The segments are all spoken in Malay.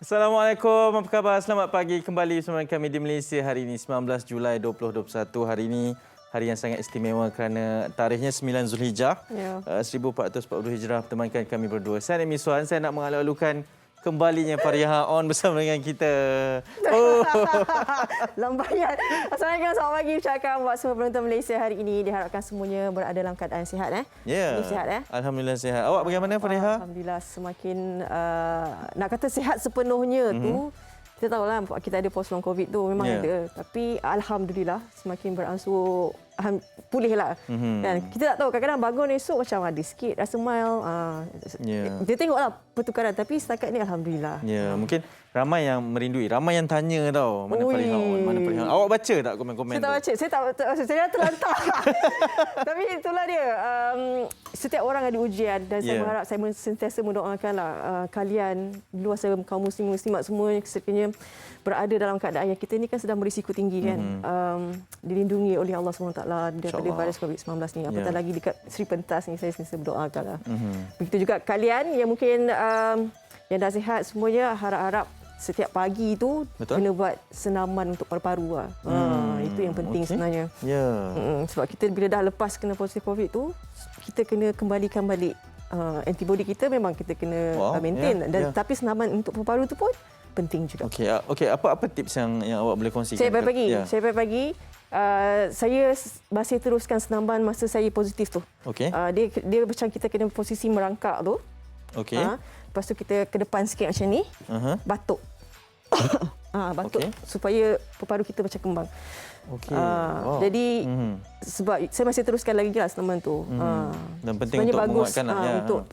Assalamualaikum, apa khabar? Selamat pagi kembali bersama kami di Malaysia hari ini 19 Julai 2021. Hari ini hari yang sangat istimewa kerana tarikhnya 9 Zulhijjah 1440 Hijrah. Bertemankan kami berdua. Saya Amy Suhan, saya nak mengalu-alukan kembalinya Fariha on bersama dengan kita. Oh. Lambangan. Assalamualaikum, selamat pagi ucapkan buat semua penonton Malaysia hari ini. Diharapkan semuanya berada dalam keadaan sihat. Ya. Sihat. Alhamdulillah sihat. Awak bagaimana Fariha? Alhamdulillah semakin nak kata sihat sepenuhnya tu. Kita tahulah kita ada post long covid tu memang ada. Tapi alhamdulillah semakin beransur pulihlah. Dan kita tak tahu kadang-kadang bangun esok macam ada sikit rasa mild. Dia tengoklah pertukaran tapi setakat ni alhamdulillah. Ya, mungkin ramai yang merindui, ramai yang tanya tau mana Fariha on, mana Fariha on. Awak baca tak komen-komen tu? Saya tak baca, saya dah terlantar. Tapi itulah dia. Setiap orang ada ujian dan saya mengharap, saya sentiasa mendoakanlah kalian luar sana kaum muslim muslimat semua sekiranya berada dalam keadaan yang kita ni kan sedang berisiko tinggi kan. Dilindungi oleh Allah SWT daripada virus COVID-19 ni. Apatah lagi dekat Sri Pentas ni, saya sentiasa berdoakanlah. Begitu juga kalian yang mungkin yang dah sihat semuanya, harap-harap setiap pagi itu kena buat senaman untuk paru-paru. Itu yang penting sebenarnya. Sebab kita bila dah lepas kena positif COVID tu, kita kena kembalikan balik antibody kita, memang kita kena maintain. Dan tapi senaman untuk paru-paru tu pun penting juga. Okey, apa tips yang awak boleh kongsikan? Saya pagi saya masih teruskan senaman masa saya positif tu. Dia macam kita kena posisi merangkak tu. Lepas tu kita ke depan sikit macam ni. Batuk. Batuk supaya paru-paru kita macam kembang. Jadi sebab saya masih teruskan lagi lah senaman tu. Dan penting untuk menguatkan untuk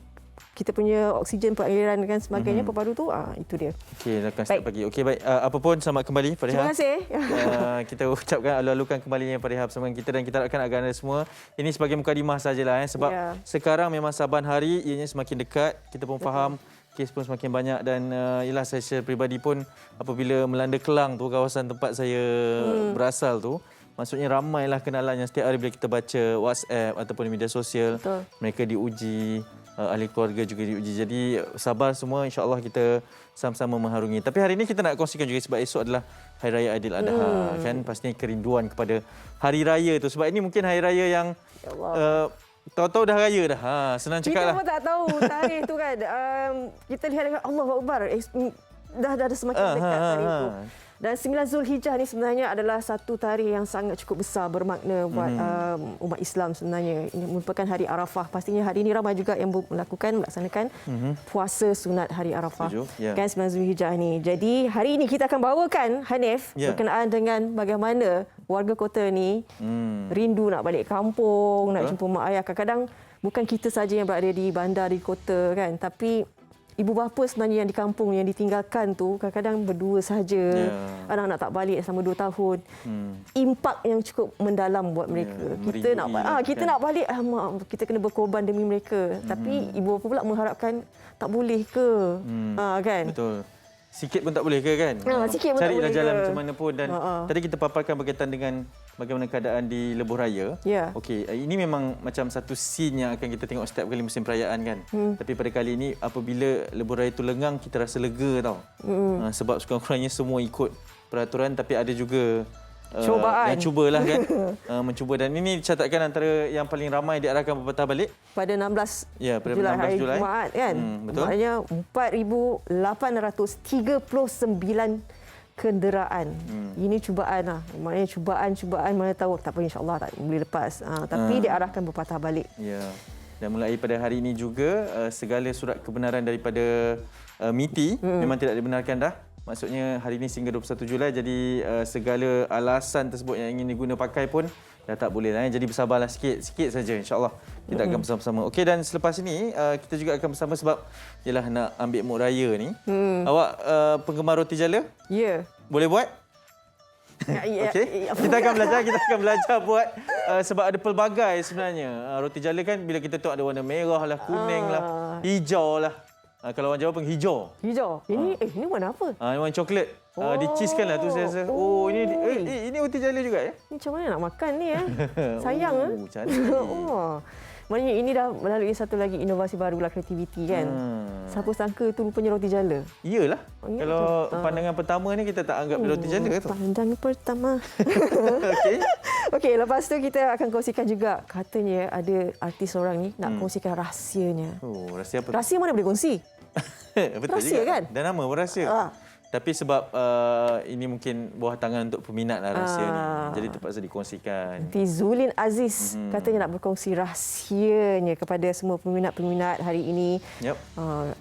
kita punya oksigen perairan dan sebagainya, paru-paru tu itu dia. Okey, lakukan setiap pagi. Okey, baik. Apa pun selamat kembali Fariha. Terima kasih. Kita ucapkan alu-alukan kembalinya Fariha bersama kita, dan kita harapkan agar anda semua ini sebagai mukadimah sajalah sebab sekarang memang saban hari ianya semakin dekat. Kita pun faham kes pun semakin banyak, dan ialah saya secara peribadi pun apabila melanda Kelang tu, kawasan tempat saya berasal tu, maksudnya ramailah kenalan yang setiap hari bila kita baca WhatsApp ataupun media sosial, mereka diuji, ahli keluarga juga diuji. Jadi sabar semua, insya-Allah kita sama-sama mengharungi. Tapi hari ini kita nak kongsikan juga sebab esok adalah Hari Raya Aidiladha kan, pastinya kerinduan kepada hari raya tu. Sebab ini mungkin hari raya yang tahu-tahu dah raya dah. Senang cakap lah. Kita pun tak tahu tarikh tu kan. Kita lihat Allahu Akbar. Dah semakin dekat tarikh tu. Dan 9 Zulhijjah ni sebenarnya adalah satu tarikh yang sangat cukup besar bermakna buat umat Islam sebenarnya. Ini merupakan hari Arafah. Pastinya hari ini ramai juga yang melaksanakan puasa sunat hari Arafah. Kan 9 Zulhijjah ni. Jadi hari ini kita akan bawakan Hanif berkenaan dengan bagaimana warga kota ni rindu nak balik kampung, nak jumpa mak ayah. Kadang-kadang bukan kita saja yang berada di bandar, di kota kan, tapi ibu bapa sebenarnya yang di kampung, yang ditinggalkan tu kadang-kadang berdua sahaja. Anak-anak tak balik selama 2 tahun. Impak yang cukup mendalam buat mereka. Kita nak balik, kita kena berkorban demi mereka. Tapi ibu bapa pula mengharapkan tak boleh ke? Kan? Betul. Sikit pun tak boleh ke kan? Sikit pun carilah tak boleh jalan ke? macam mana pun. Dan tadi kita paparkan berkaitan dengan bagaimana keadaan di Lebuh Raya. Okey, ini memang macam satu scene yang akan kita tengok setiap kali musim perayaan kan. Tapi pada kali ini apabila Lebuh Raya tu lengang, kita rasa lega tau. Sebab sekurang-kurangnya semua ikut peraturan, tapi ada juga cubaan. Yang cubalah kan. Mencuba, dan ini dicatatkan antara yang paling ramai diarahkan berpatah balik pada 16 pada Julai, 16 hari Julai. Jumaat kan. Betul. Maknanya 4,839 kenderaan. Ini cubaan lah. Maknanya cubaan mana tahu, tak apa, insya-Allah tak boleh lepas. Tapi diarahkan berpatah balik. Dan mulai pada hari ini juga segala surat kebenaran daripada MITI memang tidak dibenarkan dah. Maksudnya hari ini sehingga 21 Julai, jadi segala alasan tersebut yang ingin diguna pakai pun dah tak boleh lah. Jadi bersabarlah sikit saja, insya-Allah kita akan bersama-sama. Okey, dan selepas ini kita juga akan bersama sebab ialah nak ambil mood raya ni. Awak penggemar roti jala? Ya. Boleh buat? Okey. Kita akan belajar buat sebab ada pelbagai sebenarnya. Roti jala kan bila kita tengok ada warna merah lah, kuning lah, hijau lah. Kalau orang Jawa pun hijau. Hijau. Ini warna apa? Ini warna coklat. Di-cheese kan lah tu saya rasa. Ini roti jala juga ya? Ini macam mana nak makan ni ya? Sayang cantik. Maknanya ini dah melalui satu lagi inovasi baru lah, kreativiti kan. Siapa sangka tu rupanya roti jala. Iyalah. Kalau pandangan pertama ni kita tak anggap roti jala tu. Pandangan pertama. Okey. Okey, lepas tu kita akan kongsikan juga, katanya ada artis orang ni nak kongsikan rahsianya. Oh, rahsia apa? Rahsia mana boleh kongsi? Betul rahsia juga. kan? Dan nama pun rahsia. Tapi sebab ini mungkin buah tangan untuk peminat lah rahsia ni. Jadi terpaksa dikongsikan. Nanti Zulin Aziz katanya nak berkongsi rahsianya kepada semua peminat-peminat hari ini. Yep.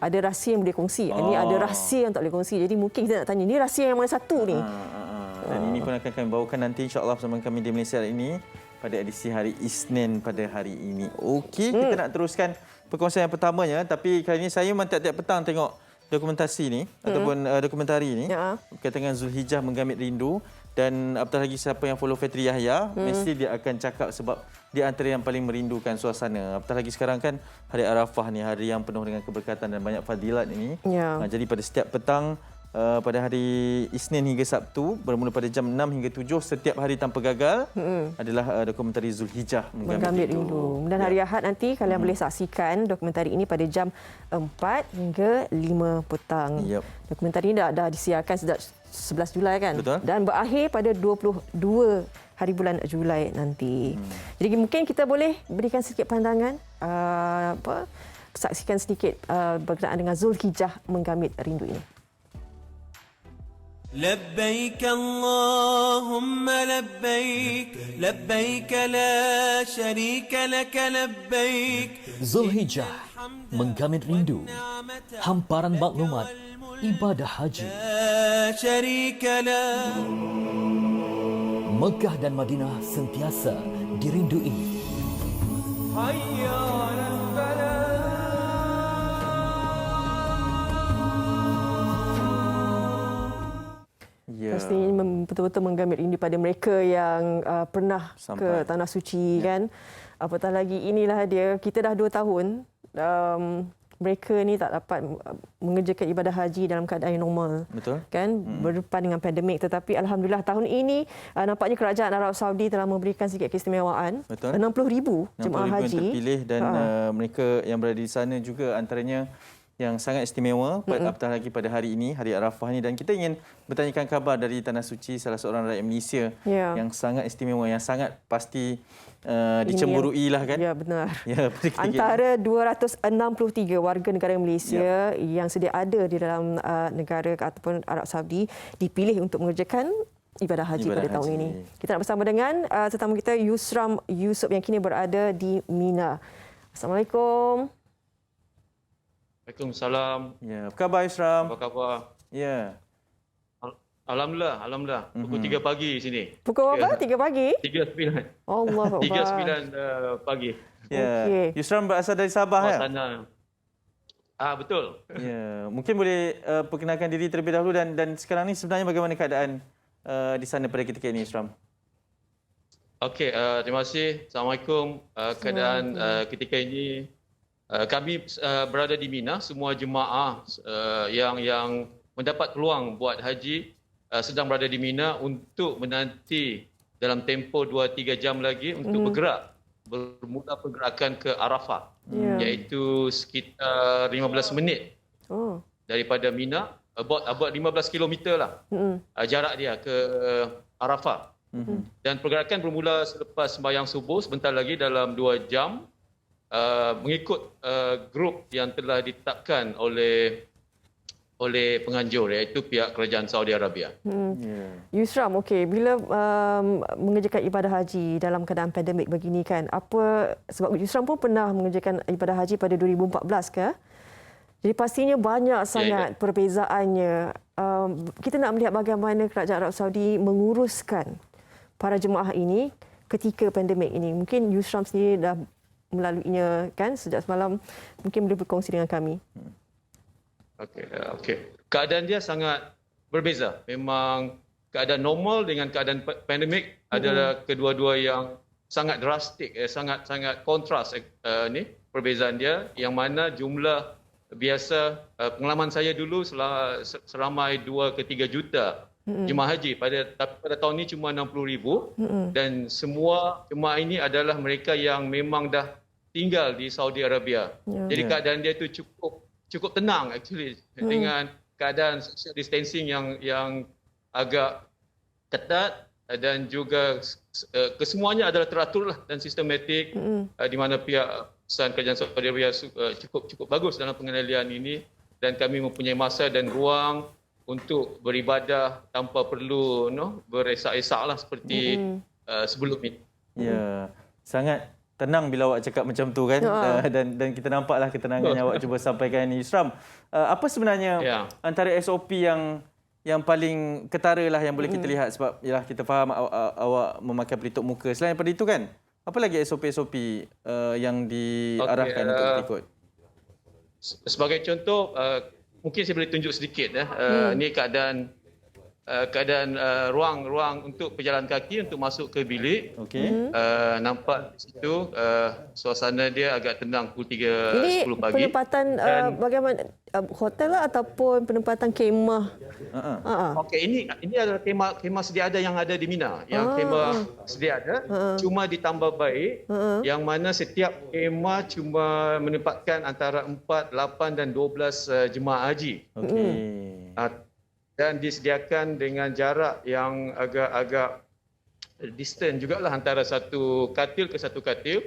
Ada rahsia yang boleh kongsi. Ini ada rahsia yang tak boleh kongsi. Jadi mungkin kita nak tanya, ni rahsia yang mana satu ni? Dan ini pun akan kami bawakan nanti insya-Allah bersama kami di Malaysia hari ini pada edisi hari Isnin pada hari ini. Okey, kita nak teruskan perkongsian yang pertamanya, tapi kali ini saya memang tiap-tiap petang tengok dokumentasi ni ataupun dokumentari ni berkaitan dengan Zulhijjah Menggamit Rindu, dan apatah lagi siapa yang follow Fetri Yahya mesti dia akan cakap sebab dia antara yang paling merindukan suasana. Apatah lagi sekarang kan hari Arafah ni, hari yang penuh dengan keberkatan dan banyak fadilat ini. Jadi pada setiap petang pada hari Isnin hingga Sabtu bermula pada jam 6 hingga 7 setiap hari tanpa gagal adalah dokumentari Zulhijjah Menggamit Rindu. Dan hari Ahad nanti kalian boleh saksikan dokumentari ini pada jam 4 hingga 5 petang. Dokumentari ini dah disiarkan sejak 11 Julai kan? Betul. Dan berakhir pada 22 hari bulan Julai nanti. Jadi mungkin kita boleh berikan sedikit pandangan saksikan sedikit berkenaan dengan Zulhijjah Menggamit Rindu ini. لبيك اللهم لبيك لبيك لا شريك لك لبيك. Zulhijjah Menggamit Rindu, hamparan maklumat ibadah haji. لا شريك له. Mekah dan Madinah sentiasa dirindui. hayya 'alal falah. Pastinya betul-betul menggamit rindu pada mereka yang pernah ke Tanah Suci kan. Apatah lagi inilah dia, kita dah 2 tahun mereka ni tak dapat mengerjakan ibadah haji dalam keadaan yang normal. Betul. Kan berdepan dengan pandemik, tetapi alhamdulillah tahun ini nampaknya kerajaan Arab Saudi telah memberikan sedikit keistimewaan. 60,000 jemaah haji yang terpilih dan mereka yang berada di sana juga antaranya yang sangat istimewa apatah lagi pada hari ini, hari Arafah ni, dan kita ingin bertanyakan khabar dari Tanah Suci, salah seorang rakyat Malaysia yang sangat istimewa, yang sangat pasti dicemburui lah kan. Ya, benar. Ya, antara 263 warga negara Malaysia yang sedia ada di dalam negara ataupun Arab Saudi dipilih untuk mengerjakan ibadah haji pada tahun ini. Kita nak bersama dengan tetamu kita Yusram Yusof yang kini berada di Mina. Assalamualaikum. Waalaikumsalam. Ya, apa khabar Yusram? Apa khabar? Ya. Alhamdulillah. Pukul 3 pagi sini. Pukul berapa? 3 pagi? 3.9. Allahu Akbar. 3.9 pagi. Ya. Okey. Yusram berasal dari Sabah ya? Sana. Betul. Ya, mungkin boleh perkenalkan diri terlebih dahulu dan sekarang ni sebenarnya bagaimana keadaan di sana pada ketika ini Yusram? Okey, terima kasih. Assalamualaikum. Keadaan ketika ini kami berada di Mina, semua jemaah yang mendapat peluang buat haji sedang berada di Mina untuk menanti dalam tempoh 2-3 jam lagi untuk bermula pergerakan ke Arafah, iaitu sekitar 15 minit daripada Mina, about 15 km lah jarak dia ke Arafah. Dan pergerakan bermula selepas sembahyang subuh sebentar lagi dalam 2 jam. Mengikut grup yang telah ditetapkan oleh penganjur, iaitu pihak kerajaan Saudi Arabia. Yusram, okey, bila mengerjakan ibadah haji dalam keadaan pandemik begini kan, sebab Yusram pun pernah mengerjakan ibadah haji pada 2014 ke? Jadi pastinya banyak sangat perbezaannya. Kita nak melihat bagaimana kerajaan Arab Saudi menguruskan para jemaah ini ketika pandemik ini. Mungkin Yusram sendiri dah melaluinya kan sejak semalam, mungkin boleh berkongsi dengan kami. Okey. Keadaan dia sangat berbeza. Memang keadaan normal dengan keadaan pandemik adalah kedua-dua yang sangat drastik, sangat kontras ni perbezaan dia, yang mana jumlah biasa pengalaman saya dulu seramai 2 ke 3 juta jemaah haji pada tahun ini cuma 60,000 dan semua jemaah ini adalah mereka yang memang dah tinggal di Saudi Arabia. Jadi keadaan dia tu cukup tenang actually dengan keadaan social distancing yang agak ketat dan juga kesemuanya adalah teratur lah dan sistematik di mana pihak perusahaan kerajaan Saudi Arabia cukup bagus dalam pengendalian ini dan kami mempunyai masa dan ruang untuk beribadah tanpa perlu beresak-esak lah seperti sebelum ini. Ya, sangat tenang bila awak cakap macam tu kan. Dan kita nampaklah ketenangan yang awak cuba sampaikan ini. Yusram, apa sebenarnya antara SOP yang paling ketara lah yang boleh kita lihat, sebab yalah kita faham awak memakai pelitup muka. Selain daripada itu kan, apa lagi SOP yang diarahkan untuk ikut? Sebagai contoh, mungkin saya boleh tunjuk sedikit. Ini keadaan ruang untuk berjalan kaki untuk masuk ke bilik. Nampak di situ suasana dia agak tenang pukul 3.10 pagi. Ini penempatan bagaimana, hotel lah ataupun penempatan kemah? Okey, ini adalah kemah sedia ada yang ada di Mina. Yang kemah sedia ada cuma ditambah baik, yang mana setiap kemah cuma menempatkan antara 4, 8 dan 12 jemaah haji. Dan disediakan dengan jarak yang agak distant jugalah antara satu katil ke satu katil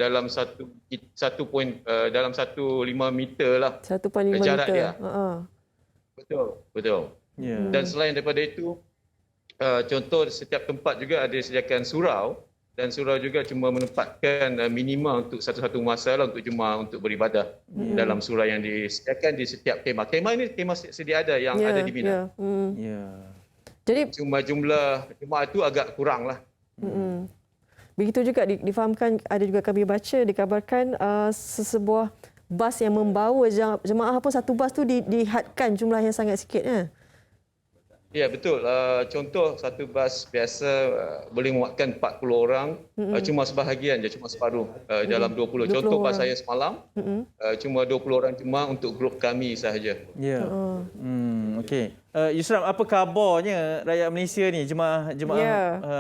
dalam 1.5 meter lah 1.5 jarak meter. dia. Betul. Dan selain daripada itu, contoh setiap tempat juga ada disediakan surau, dan surau juga cuma menempatkan minima untuk satu-satu masa lah untuk jemaah untuk beribadah dalam surau yang disediakan di setiap kemah. Kemah ini kemah sedia ada yang ada di Mina. Jadi cuma jumlah jemaah itu agak kurang lah. Begitu juga difahamkan, ada juga kami baca dikabarkan sesebuah bas yang membawa jemaah pun, satu bas tu dihadkan jumlah yang sangat sikit ya. Ya, betul. Contoh satu bas biasa boleh memuatkan 40 orang, cuma sebahagian je, cuma separuh dalam 20. Contoh bas saya semalam, cuma 20 orang jemaah untuk grup kami sahaja. Ya. Okey. Yusram, apa khabarnya rakyat Malaysia ni, jemaah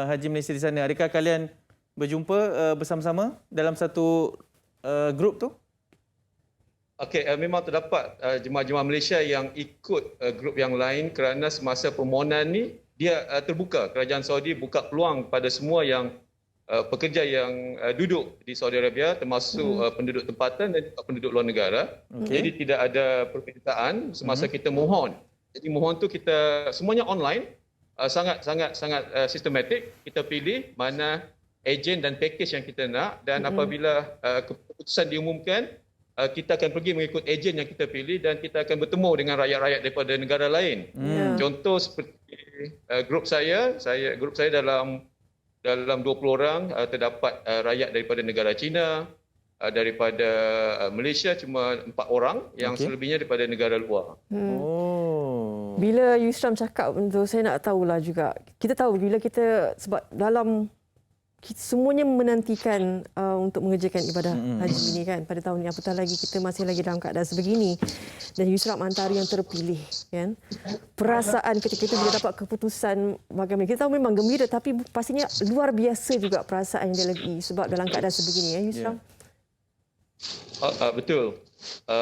haji Malaysia di sana? Adakah kalian berjumpa bersama-sama dalam satu grup tu? Okey, memang terdapat jemaah-jemaah Malaysia yang ikut grup yang lain kerana semasa permohonan ni dia terbuka. Kerajaan Saudi buka peluang pada semua yang pekerja yang duduk di Saudi Arabia, termasuk penduduk tempatan dan penduduk luar negara. Jadi tidak ada perbezaan semasa kita mohon. Jadi mohon tu kita semuanya online, sangat sistematik. Kita pilih mana ejen dan package yang kita nak, dan apabila keputusan diumumkan, kita akan pergi mengikut ejen yang kita pilih dan kita akan bertemu dengan rakyat-rakyat daripada negara lain. Contoh seperti grup saya dalam 20 orang terdapat rakyat daripada negara China, daripada Malaysia cuma 4 orang, yang selebihnya daripada negara luar. Bila Yusram cakap tu, saya nak tahulah juga. Kita tahu bila kita, sebab dalam semuanya menantikan untuk mengerjakan ibadah haji ini kan pada tahun ini, apatah lagi kita masih lagi dalam keadaan sebegini, dan Yusram antara yang terpilih kan. Perasaan ketika itu bila dapat keputusan bagaimana, kita tahu memang gembira, tapi pastinya luar biasa juga perasaan yang dilalui sebab dalam keadaan sebegini ya Yusram. Betul.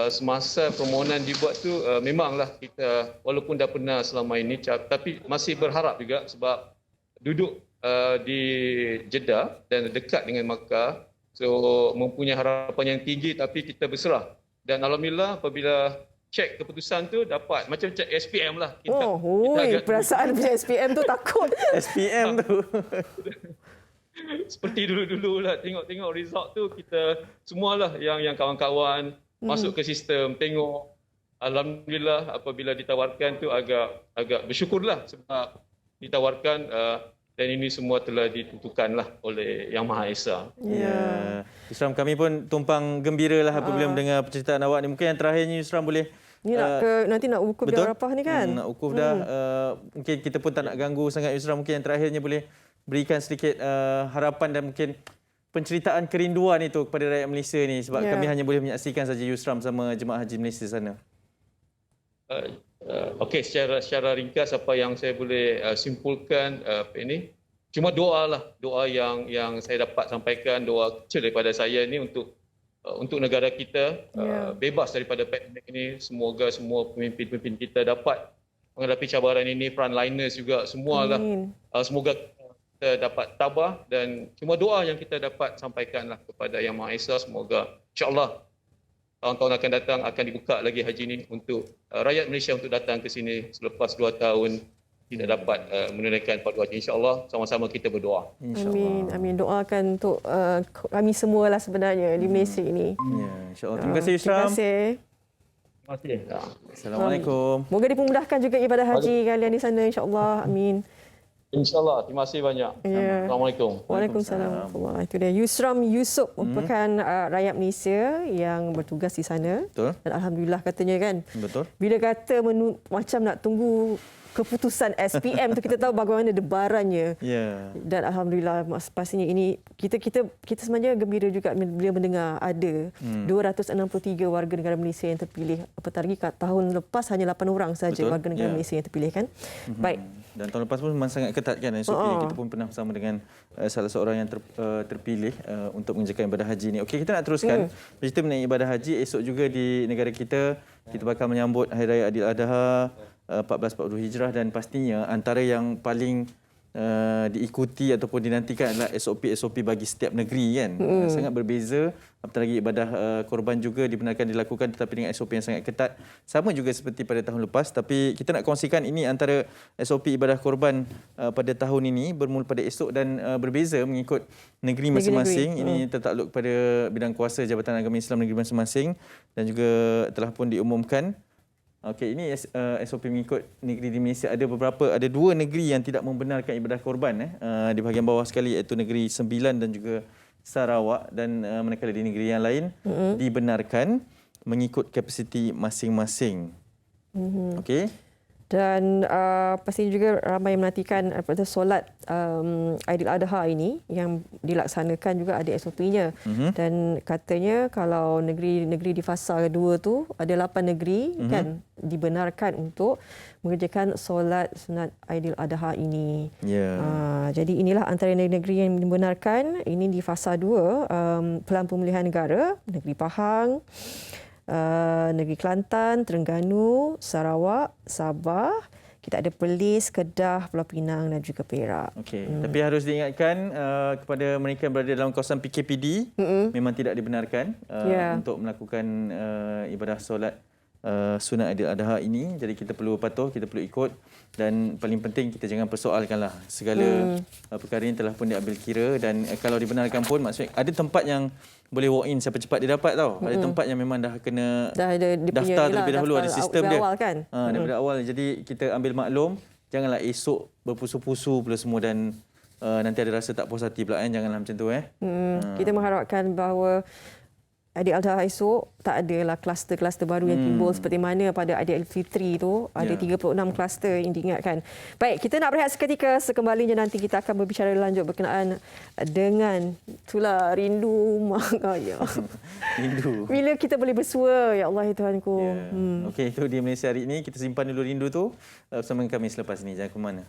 Semasa permohonan dibuat tu memanglah kita walaupun dah pernah selama ini, tapi masih berharap juga sebab duduk di Jeddah dan dekat dengan Makkah, so mempunyai harapan yang tinggi, tapi kita berserah. Dan alhamdulillah apabila cek keputusan tu dapat macam cek SPM lah. Kita perasaan punya SPM tu takut. SPM tu. Seperti dulu-dulu lah, tengok result tu, kita semualah yang kawan-kawan masuk ke sistem, tengok. Alhamdulillah apabila ditawarkan tu agak bersyukurlah sebab ditawarkan, dan ini semua telah ditentukanlah oleh Yang Maha Esa. Ya. Yusram, kami pun tumpang gembiralah apabila mendengar penceritaan awak ni. Mungkin yang terakhirnya Yusram boleh nanti nak wukuf di Arafah ni kan. Nak wukuf dah. Mungkin kita pun tak nak ganggu sangat Yusram. Mungkin yang terakhirnya boleh berikan sedikit harapan dan mungkin penceritaan kerinduan itu kepada rakyat Malaysia ni, sebab kami hanya boleh menyaksikan saja Yusram sama jemaah haji Malaysia sana. Okey, secara ringkas apa yang saya boleh simpulkan cuma doa yang saya dapat sampaikan, doa kecil daripada saya ni untuk untuk negara kita bebas daripada pandemik ini. Semoga semua pemimpin-pemimpin kita dapat menghadapi cabaran ini, frontliners juga semualah. Semoga kita dapat tabah dan cuma doa yang kita dapat sampaikanlah kepada Yang Maha Esa. Semoga insya-Allah tahun-tahun akan datang akan dibuka lagi haji ini untuk rakyat Malaysia untuk datang ke sini selepas 2 tahun tidak dapat menunaikan fardu haji. InsyaAllah sama-sama kita berdoa. Amin. Amin. Doakan untuk kami semualah sebenarnya di Malaysia ini. Ya, insya-Allah. Terima kasih Yusram. Terima kasih. Terima kasih. Assalamualaikum. Moga dipermudahkan juga ibadah haji kalian di sana insya-Allah. Amin. InsyaAllah. Terima kasih banyak. Ya. Assalamualaikum. Waalaikumsalam. Itu dia Yusram Yusof merupakan rakyat Malaysia yang bertugas di sana. Betul. Dan alhamdulillah katanya kan. Betul. Bila kata macam nak tunggu keputusan SPM tu kita tahu bagaimana debarannya. Ya. Dan alhamdulillah pastinya ini kita sebenarnya gembira juga bila mendengar ada 263 warga negara Malaysia yang terpilih. Apatah lagi tahun lepas hanya 8 orang saja warga negara Malaysia yang terpilih kan. Baik. Dan tahun lepas pun memang sangat ketat kan SOP. Kita pun pernah bersama dengan salah seorang yang terpilih untuk mengerjakan ibadah haji ni. Okey, kita nak teruskan cerita mengenai ibadah haji. Esok juga di negara kita bakal menyambut Hari Raya Aidiladha 1442 Hijrah dan pastinya antara yang paling diikuti ataupun dinantikan adalah SOP bagi setiap negeri kan. Sangat berbeza. Apatah lagi ibadah korban juga dibenarkan dilakukan tetapi dengan SOP yang sangat ketat. Sama juga seperti pada tahun lepas, tapi kita nak kongsikan ini antara SOP ibadah korban pada tahun ini bermula pada esok dan berbeza mengikut negeri masing-masing. Ini tertakluk pada bidang kuasa Jabatan Agama Islam negeri masing-masing dan juga telah pun diumumkan. Okey, ini SOP mengikut negeri di Malaysia. Ada 2 negeri yang tidak membenarkan ibadah korban di bahagian bawah sekali, iaitu negeri Sembilan dan juga Sarawak, dan manakala di negeri yang lain dibenarkan mengikut kapasiti masing-masing. Okey. Dan pastinya juga ramai yang menantikan solat Aidiladha ini yang dilaksanakan juga ada SOP-nya. Dan katanya kalau negeri di fasa kedua tu ada 8 negeri kan dibenarkan untuk mengerjakan solat sunat Aidiladha ini. Jadi inilah antara negeri yang dibenarkan. Ini di fasa 2 Pelan Pemulihan Negara, negeri Pahang, negeri Kelantan, Terengganu, Sarawak, Sabah. Kita ada Perlis, Kedah, Pulau Pinang dan juga Perak. Okey, tapi harus diingatkan kepada mereka yang berada dalam kawasan PKPD memang tidak dibenarkan untuk melakukan ibadah solat sunat Aidiladha ini. Jadi kita perlu patuh, kita perlu ikut dan paling penting kita jangan persoalkanlah segala perkara ini telah pun diambil kira dan kalau dibenarkan pun maksudnya ada tempat yang boleh walk in siapa cepat dia dapat tau. Ada tempat yang memang dah kena daftar terlebih dahulu, ada sistem dia. Awal kan? Daripada awal. Jadi kita ambil maklum, janganlah esok berpusu-pusu pula semua dan nanti ada rasa tak puas hati pula janganlah macam tu Kita mengharapkan bahawa Aidiladha esok tak adalah kluster-kluster baru yang timbul seperti mana pada Aidilfitri tu ada 36 kluster yang diingatkan. Baik, kita nak berehat seketika, sekembalinya nanti kita akan berbicara lanjut berkenaan dengan itulah rindu mak ayah. Rindu. Bila kita boleh bersua, ya Allah ya Tuhanku. Okey, itu di Malaysia hari ini. Kita simpan dulu rindu tu bersama kami selepas ini. Jangan ke mana.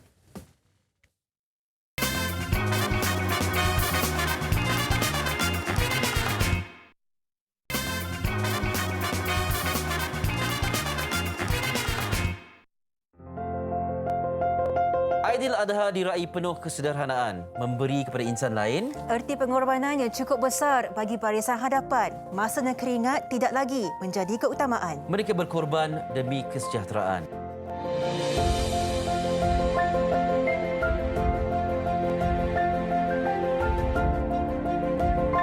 Aidiladha diraih penuh kesederhanaan, memberi kepada insan lain. Erti pengorbanannya cukup besar bagi barisan hadapan. Masa dan keringat tidak lagi menjadi keutamaan. Mereka berkorban demi kesejahteraan.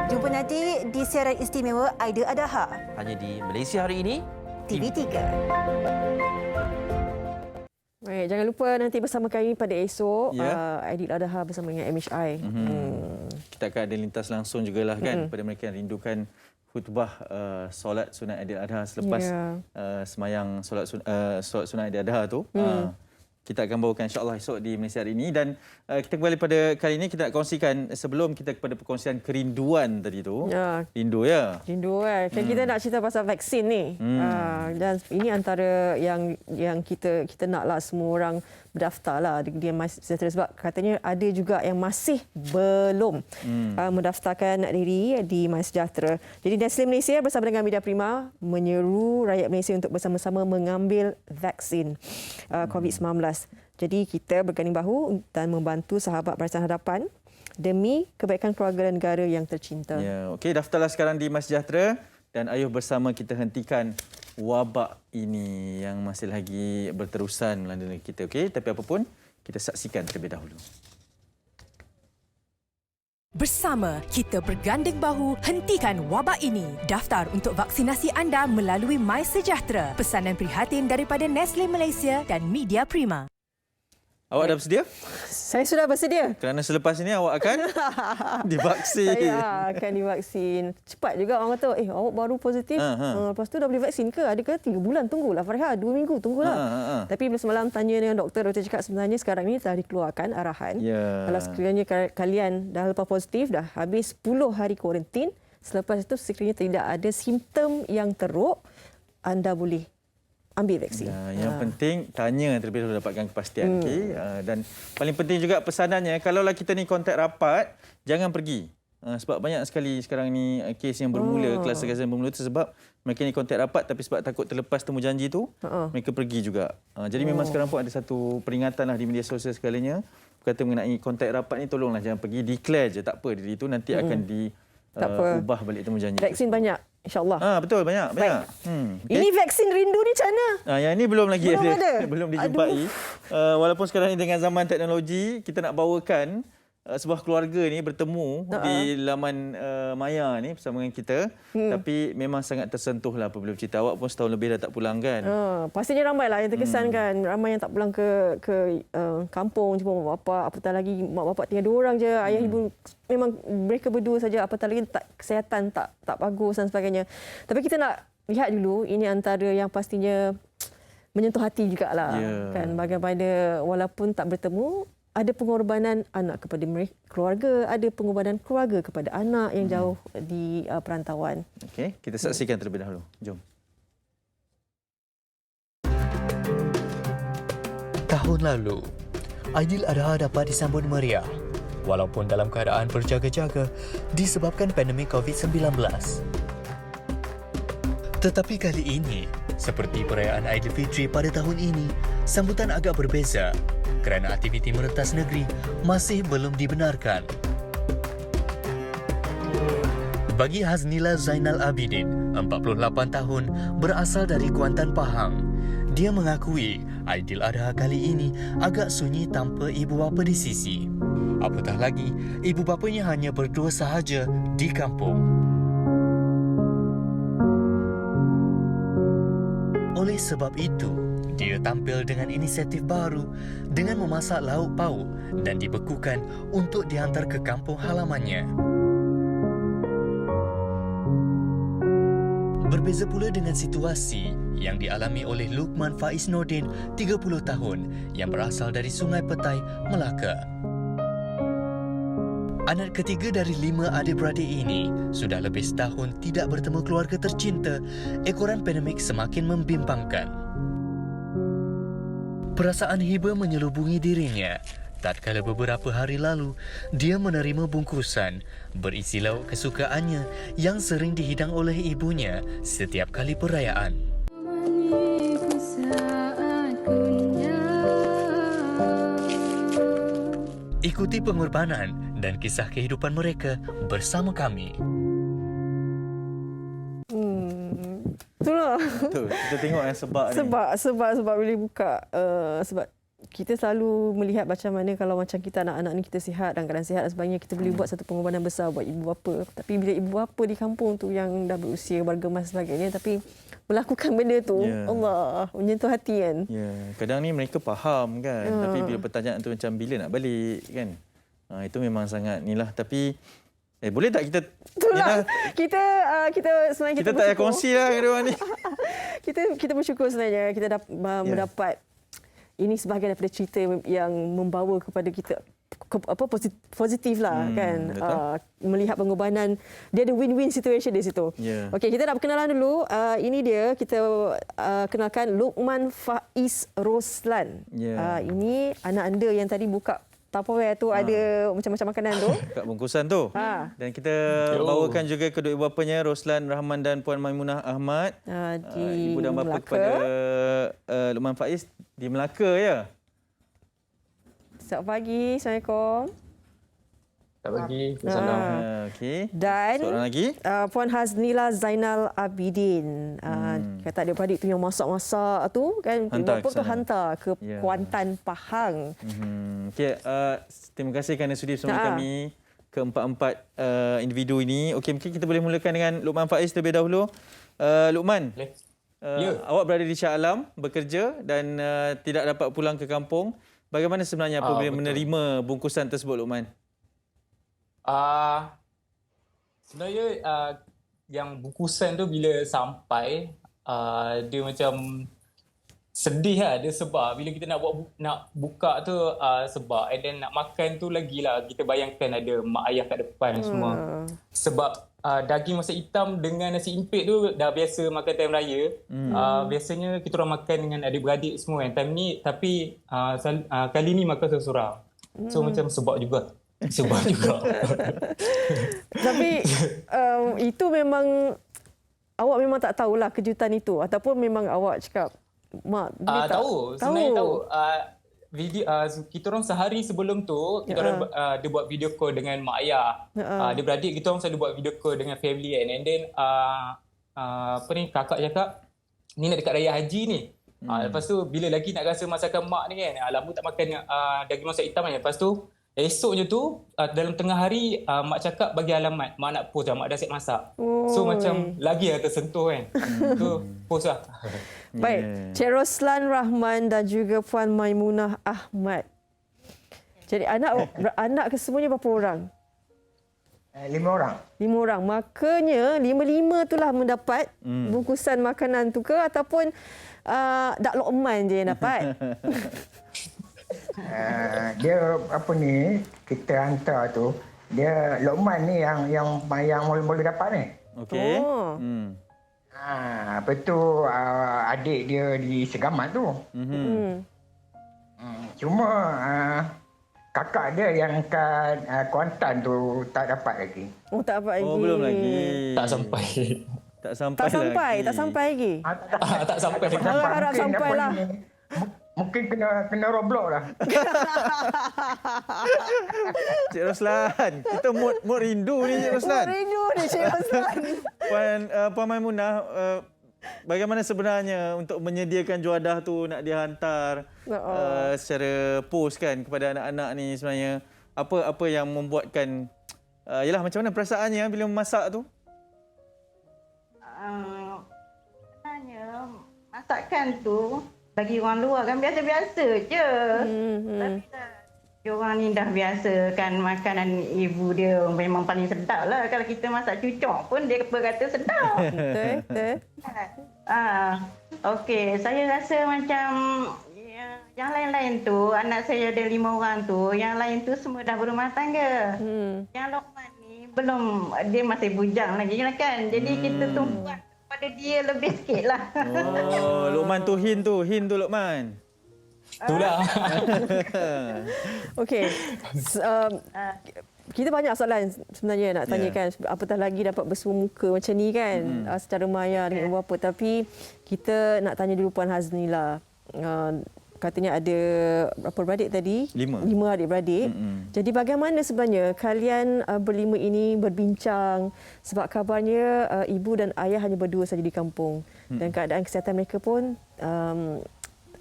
Jumpa nanti di siaran istimewa Aidiladha. Hanya di Malaysia hari ini, TV3. Baik, jangan lupa nanti bersama kami pada esok Aidiladha bersama dengan MHI. Kita akan ada lintas langsung jugalah kan kepada mereka yang rindukan khutbah solat sunat Aidiladha selepas semayang solat sunat Aidiladha tu. kita akan bawakan insya-Allah esok di Malaysia hari ini. Dan kita kembali pada kali ini kita nak kongsikan sebelum kita kepada perkongsian kerinduan tadi tu. Ya. Rindu ya. Rindu kan. Kita nak cerita pasal vaksin ni. Dan ini antara yang kita naklah semua orang berdaftar lah di MySejahtera, sebab katanya ada juga yang masih belum mendaftarkan diri di MySejahtera. Jadi Nestle Malaysia bersama dengan Media Prima menyeru rakyat Malaysia untuk bersama-sama mengambil vaksin COVID-19. Jadi kita berganding bahu dan membantu sahabat Barisan Hadapan demi kebaikan keluarga dan negara yang tercinta. Ya, okey, daftarlah sekarang di MySejahtera dan ayuh bersama kita hentikan wabak ini yang masih lagi berterusan melanda negeri kita. Okey, tapi apa pun kita saksikan terlebih dahulu. Bersama kita berganding bahu hentikan wabak ini. Daftar untuk vaksinasi anda melalui MySejahtera. Pesanan prihatin daripada Nestle Malaysia dan Media Prima. Awak dah bersedia? Saya sudah bersedia. Kerana selepas ini awak akan divaksin. Saya akan divaksin. Cepat juga orang kata, awak baru positif. Lepas tu dah boleh vaksin ke? Ada ke 3 bulan? Tunggulah Fariha, 2 minggu tunggulah. Tapi bila semalam tanya dengan doktor cakap sebenarnya sekarang ni telah dikeluarkan arahan. Kalau sekiranya kalian dah lepas positif, dah habis 10 hari kuarantin, selepas itu sekiranya tidak ada simptom yang teruk, anda boleh ambil vaksin. Yang penting tanya terlebih dahulu dapatkan kepastian. Okay? Dan paling penting juga pesanannya, kalaulah kita ni kontak rapat, jangan pergi. Sebab banyak sekali sekarang ni kes yang bermula, kluster yang bermula tu sebab mereka ni kontak rapat tapi sebab takut terlepas temu janji tu, mereka pergi juga. Jadi memang sekarang pun ada satu peringatan lah di media sosial segalanya, berkata mengenai kontak rapat ni tolonglah jangan pergi, declare je, tak apa diri tu nanti akan ubah balik temu janji. Vaksin banyak. InsyaAllah. Betul, banyak. Okay. Ini vaksin rindu ni macam mana? Yang ini belum lagi ada. Belum dijumpai. Walaupun sekarang ni dengan zaman teknologi, kita nak bawakan sebuah keluarga ni bertemu di laman maya ni bersama dengan kita. Tapi memang sangat tersentuhlah apabila bercerita. Awak pun setahun lebih dah tak pulang kan? Pastinya ramailah yang terkesan kan. Ramai yang tak pulang ke kampung jumpa mak bapak. Apatah lagi mak bapak tinggal 2 orang je. Ayah ibu memang mereka berdua saja. Apatah lagi kesihatan tak bagus dan sebagainya. Tapi kita nak lihat dulu, ini antara yang pastinya menyentuh hati jugalah. Kan, bagaimana walaupun tak bertemu, ada pengorbanan anak kepada keluarga, ada pengorbanan keluarga kepada anak yang jauh di perantauan. Okey, kita saksikan terlebih dahulu. Jom. Tahun lalu, Aidiladha dapat disambut meriah walaupun dalam keadaan berjaga-jaga disebabkan pandemik COVID-19. Tetapi kali ini, seperti perayaan Aidilfitri pada tahun ini, sambutan agak berbeza kerana aktiviti merentas negeri masih belum dibenarkan. Bagi Haznila Zainal Abidin, 48 tahun, berasal dari Kuantan, Pahang. Dia mengakui Aidiladha kali ini agak sunyi tanpa ibu bapa di sisi. Apatah lagi, ibu bapanya hanya berdua sahaja di kampung. Oleh sebab itu, dia tampil dengan inisiatif baru dengan memasak lauk pauk dan dibekukan untuk dihantar ke kampung halamannya. Berbeza pula dengan situasi yang dialami oleh Lukman Faiz Nordin, 30 tahun, yang berasal dari Sungai Petai, Melaka. Anak ketiga dari 5 adik-beradik ini sudah lebih setahun tidak bertemu keluarga tercinta. Ekoran pandemik semakin membimbangkan. Perasaan hiba menyelubungi dirinya tatkala beberapa hari lalu dia menerima bungkusan berisi lauk kesukaannya yang sering dihidang oleh ibunya setiap kali perayaan. Ikuti pengorbanan dan kisah kehidupan mereka bersama kami. Itulah. Betul. Kita tengok sebab ni. Sebab boleh buka. Sebab kita selalu melihat macam mana kalau macam kita anak-anak ni kita sihat dan keadaan sihat dan sebagainya, kita boleh buat satu pengorbanan besar buat ibu bapa. Tapi bila ibu bapa di kampung tu yang dah berusia, bergemas sebagainya, tapi melakukan benda tu, Allah, menyentuh hati kan. Kadang ni mereka faham kan. Tapi bila pertanyaan tu macam bila nak balik kan. Itu memang sangat nilah. Tapi boleh tak kita itulah kita sebenarnya kita tak payah kongsi lah dengan orang ni. kita bersyukur sebenarnya kita mendapat ini sebahagian daripada cerita yang membawa kepada kita positif lah kan. Melihat pengorbanan, dia ada win-win situation di situ. Okey, kita nak perkenalan dulu. Ini dia, kita kenalkan Luqman Faiz Roslan. Ini anak anda yang tadi buka Tupperware tu, ada macam-macam makanan tu. Kat bungkusan tu. Dan kita bawakan juga kedua ibu bapanya, Roslan Rahman dan Puan Maimunah Ahmad. Ibu dan bapa kepada Luqman Faiz di Melaka, ya? Selamat pagi. Assalamualaikum. Selamat pagi. Salam. Okey. Dan seorang lagi, Puan Haznila Zainal Abidin. Kata adik-beradik tu yang masak-masak tu kan, bapa tu hantar ke Kuantan, Pahang. Okey, terima kasih kerana sudi bersama kami keempat-empat individu ini. Okey, mungkin kita boleh mulakan dengan Luqman Faiz terlebih dahulu. Luqman, awak berada di Shah Alam bekerja dan tidak dapat pulang ke kampung. Bagaimana sebenarnya apabila menerima bungkusan tersebut, Luqman? Sebenarnya yang bungkusan tu bila sampai, dia macam sedih lah. Dia sebab bila kita nak buka tu sebab, and then nak makan tu lagilah kita bayangkan ada mak ayah kat depan semua. Sebab daging masak hitam dengan nasi impit tu dah biasa makan time raya. Biasanya kita orang makan dengan adik-beradik semua kan time ni, tapi kali ni makan seorang-seorang. So macam sebab juga. Tapi itu memang awak memang tak tahulah kejutan itu, ataupun memang awak cakap mak tahu. Sebenarnya tahu. Video kita orang sehari sebelum tu kita orang dia buat video call dengan mak ayah. Dia beradik kita orang selalu buat video call dengan family kan. And then kakak cakap ni nak dekat raya haji ni. Lepas tu bila lagi nak rasa masakan mak ni kan, lama tak makan daging masak hitam kan. Lepas tu esoknya tu dalam tengah hari mak cakap bagi alamat, mak nak post dah, mak dah siap masak. So macam lagi tersentuh kan. So post lah. Baik, Cik Roslan Rahman dan juga Puan Maimunah Ahmad. Jadi anak kesemuanya berapa orang? 5 orang. 5 orang. Makanya 5-5 itulah mendapat bungkusan makanan tu ke, ataupun Dak Luqman je yang dapat? Dia apa ni, kita hantar tu, dia Luqman ni yang boleh dapat ni. Okey. Lepas tu adik dia di Segamat tu. Cuma kakak dia yang kat Kuantan tu tak dapat lagi. Tak dapat lagi. Belum lagi. Tak sampai. Tak sampai lagi. Tak sampai. Harap sampailah. Mungkin kena Roblox lah. Cik Roslan, kita mood rindu ni, Cik Roslan. Mood rindu ni, Cik Roslan. Puan Maimunah, bagaimana sebenarnya untuk menyediakan juadah tu nak dihantar secara post kan kepada anak-anak ni sebenarnya? Apa yang membuatkan, yalah macam mana perasaannya bila memasak tu? Sebenarnya masakan tu bagi orang luar kan biasa-biasa je. Tapi orang ni dah biasa kan makanan ibu dia memang paling sedap lah. Kalau kita masak cucuk pun dia berkata sedap. Betul. Okey, saya rasa macam yang lain-lain tu, anak saya ada 5 orang tu, yang lain tu semua dah berumah tangga. Yang Luqman ni belum, dia masih bujang lagi kan. Jadi kita tumpuan pada dia lebih sikit lah. Luqman tu Hin tu Luqman. Itulah. Okey. Kita banyak soalan sebenarnya nak tanyakan. Apatah lagi dapat bersua muka macam ni kan, secara maya dengan ibu bapa. Tapi kita nak tanya dulu Puan Haznila. Katanya ada berapa beradik tadi? 5 adik-beradik. Jadi bagaimana sebenarnya kalian berlima ini berbincang, sebab kabarnya ibu dan ayah hanya berdua saja di kampung. Dan keadaan kesihatan mereka pun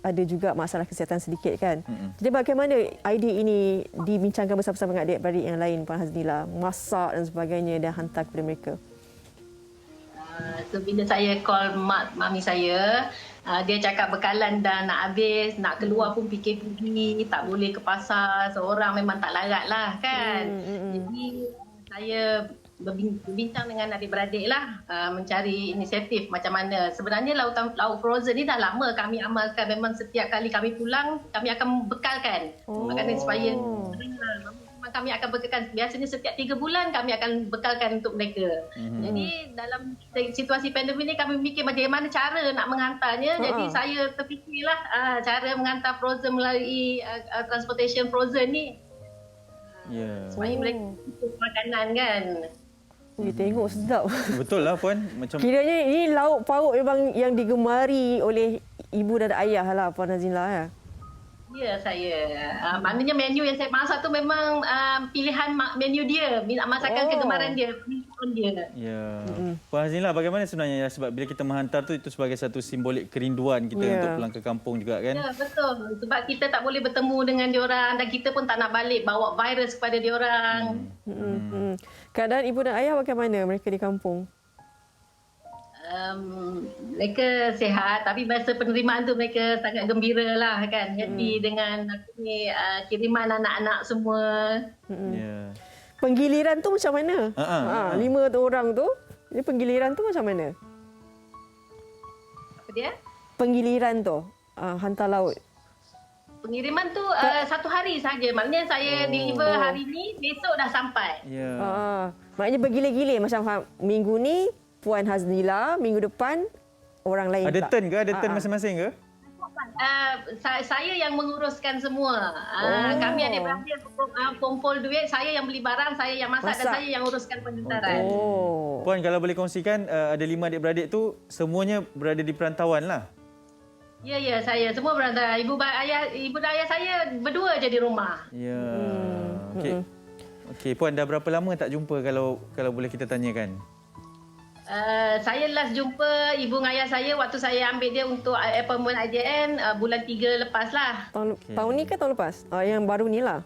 ada juga masalah kesihatan sedikit kan. Jadi bagaimana idea ini dibincangkan bersama-sama dengan adik-beradik yang lain, Puan Haznila? Masak dan sebagainya dan hantar kepada mereka. So bila saya call mami saya, dia cakap bekalan dah nak habis, nak keluar pun fikir-fikir, tak boleh ke pasar seorang, memang tak larat lah kan. Jadi saya berbincang dengan adik-beradik lah, mencari inisiatif macam mana. Sebenarnya lauk frozen ni dah lama kami amalkan. Memang setiap kali kami pulang, kami akan bekalkan. Makanan supaya kami akan bekalkan. Biasanya setiap 3 bulan kami akan bekalkan untuk mereka. Jadi dalam situasi pandemik ni kami fikir bagaimana cara nak menghantarnya. Jadi saya terfikirlah cara menghantar frozen melalui transportation frozen ni. Supaya mereka cukup makanan kan. Tengok sedap. Betul lah Puan. Macam Kiranya ini lauk pauk memang yang digemari oleh ibu dan ayah lah Puan Haznilah ya. Ya, saya. Maknanya menu yang saya masak tu memang pilihan menu dia, masakan kegemaran dia, pilihan dia. Ya. Puan Haznilah, bagaimana sebenarnya sebab bila kita menghantar tu itu sebagai satu simbolik kerinduan kita untuk pulang ke kampung juga kan? Ya, betul. Sebab kita tak boleh bertemu dengan diorang dan kita pun tak nak balik bawa virus kepada diorang. Keadaan ibu dan ayah bagaimana mereka di kampung? Mereka sihat, tapi masa penerimaan tu mereka sangat gembira lah kan. Happy dengan kiriman anak-anak semua. Penggiliran tu macam mana? 5 orang tu, penggiliran tu macam mana? Apa dia? Penggiliran tu, hantar laut. Pengiriman tu 1 hari saja. Maknanya saya deliver hari ni, besok dah sampai. Maknanya bergilir-gilir macam minggu ni Puan Haznilah, minggu depan orang lain. Ada turn ke? Ada turn masing-masing ke? Saya yang menguruskan semua. Kami adik-beradik kumpul duit, saya yang beli barang, saya yang masak dan saya yang uruskan penghantaran. Puan, kalau boleh kongsikan, ada 5 adik-beradik tu semuanya berada di perantauan lah. Ya, saya semua berantauan. Ibu dan ayah saya berdua je di rumah. Ya. Okey, Puan, dah berapa lama tak jumpa kalau boleh kita tanyakan? Saya last jumpa ibu dan ayah saya waktu saya ambil dia untuk appointment IJN bulan 3 lepas lah. Tahun ni ke tahun lepas? Yang baru ni lah?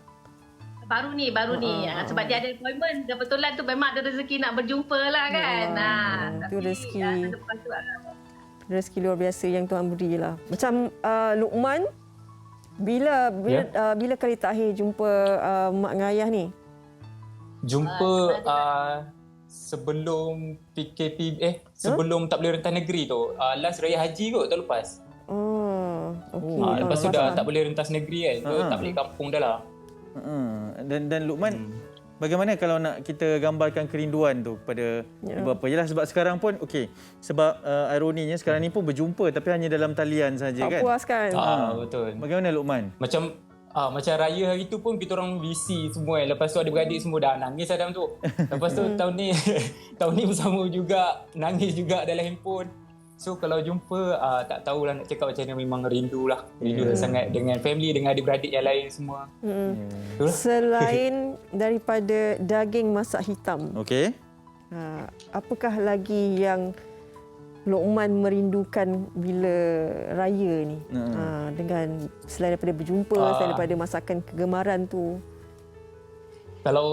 Baru ni. Sebab dia ada appointment. Kebetulan tu memang ada rezeki nak berjumpa lah kan. Itu rezeki. Rezeki luar biasa yang Tuhan beri lah. Macam Luqman, bila kali terakhir jumpa mak dengan ayah ni? Jumpa sebelum PKP, sebelum tak boleh rentas negeri tu. Last Raya Haji kot tahun lepas. Lepas tu dah tak boleh rentas negeri kan. Tak balik kampung dah lah. Dan Luqman, bagaimana kalau nak kita gambarkan kerinduan tu kepada ibu bapa? Yalah, sebab sekarang pun sebab ironinya sekarang ni pun berjumpa tapi hanya dalam talian saja kan. Tak puas kan? Betul. Bagaimana Luqman? Macam raya hari tu pun kita orang busy semua. Lepas tu adik-beradik semua dah nangis dalam tu. Lepas tu tahun ni bersama juga, nangis juga dalam handphone. So kalau jumpa tak tahulah nak cakap macam mana, memang rindu lah. Rindu sangat dengan family, dengan adik-beradik yang lain semua. Selain daripada daging masak hitam. Apakah lagi yang Luqman merindukan bila raya ni? Dengan selain daripada berjumpa, selain daripada masakan kegemaran tu. Kalau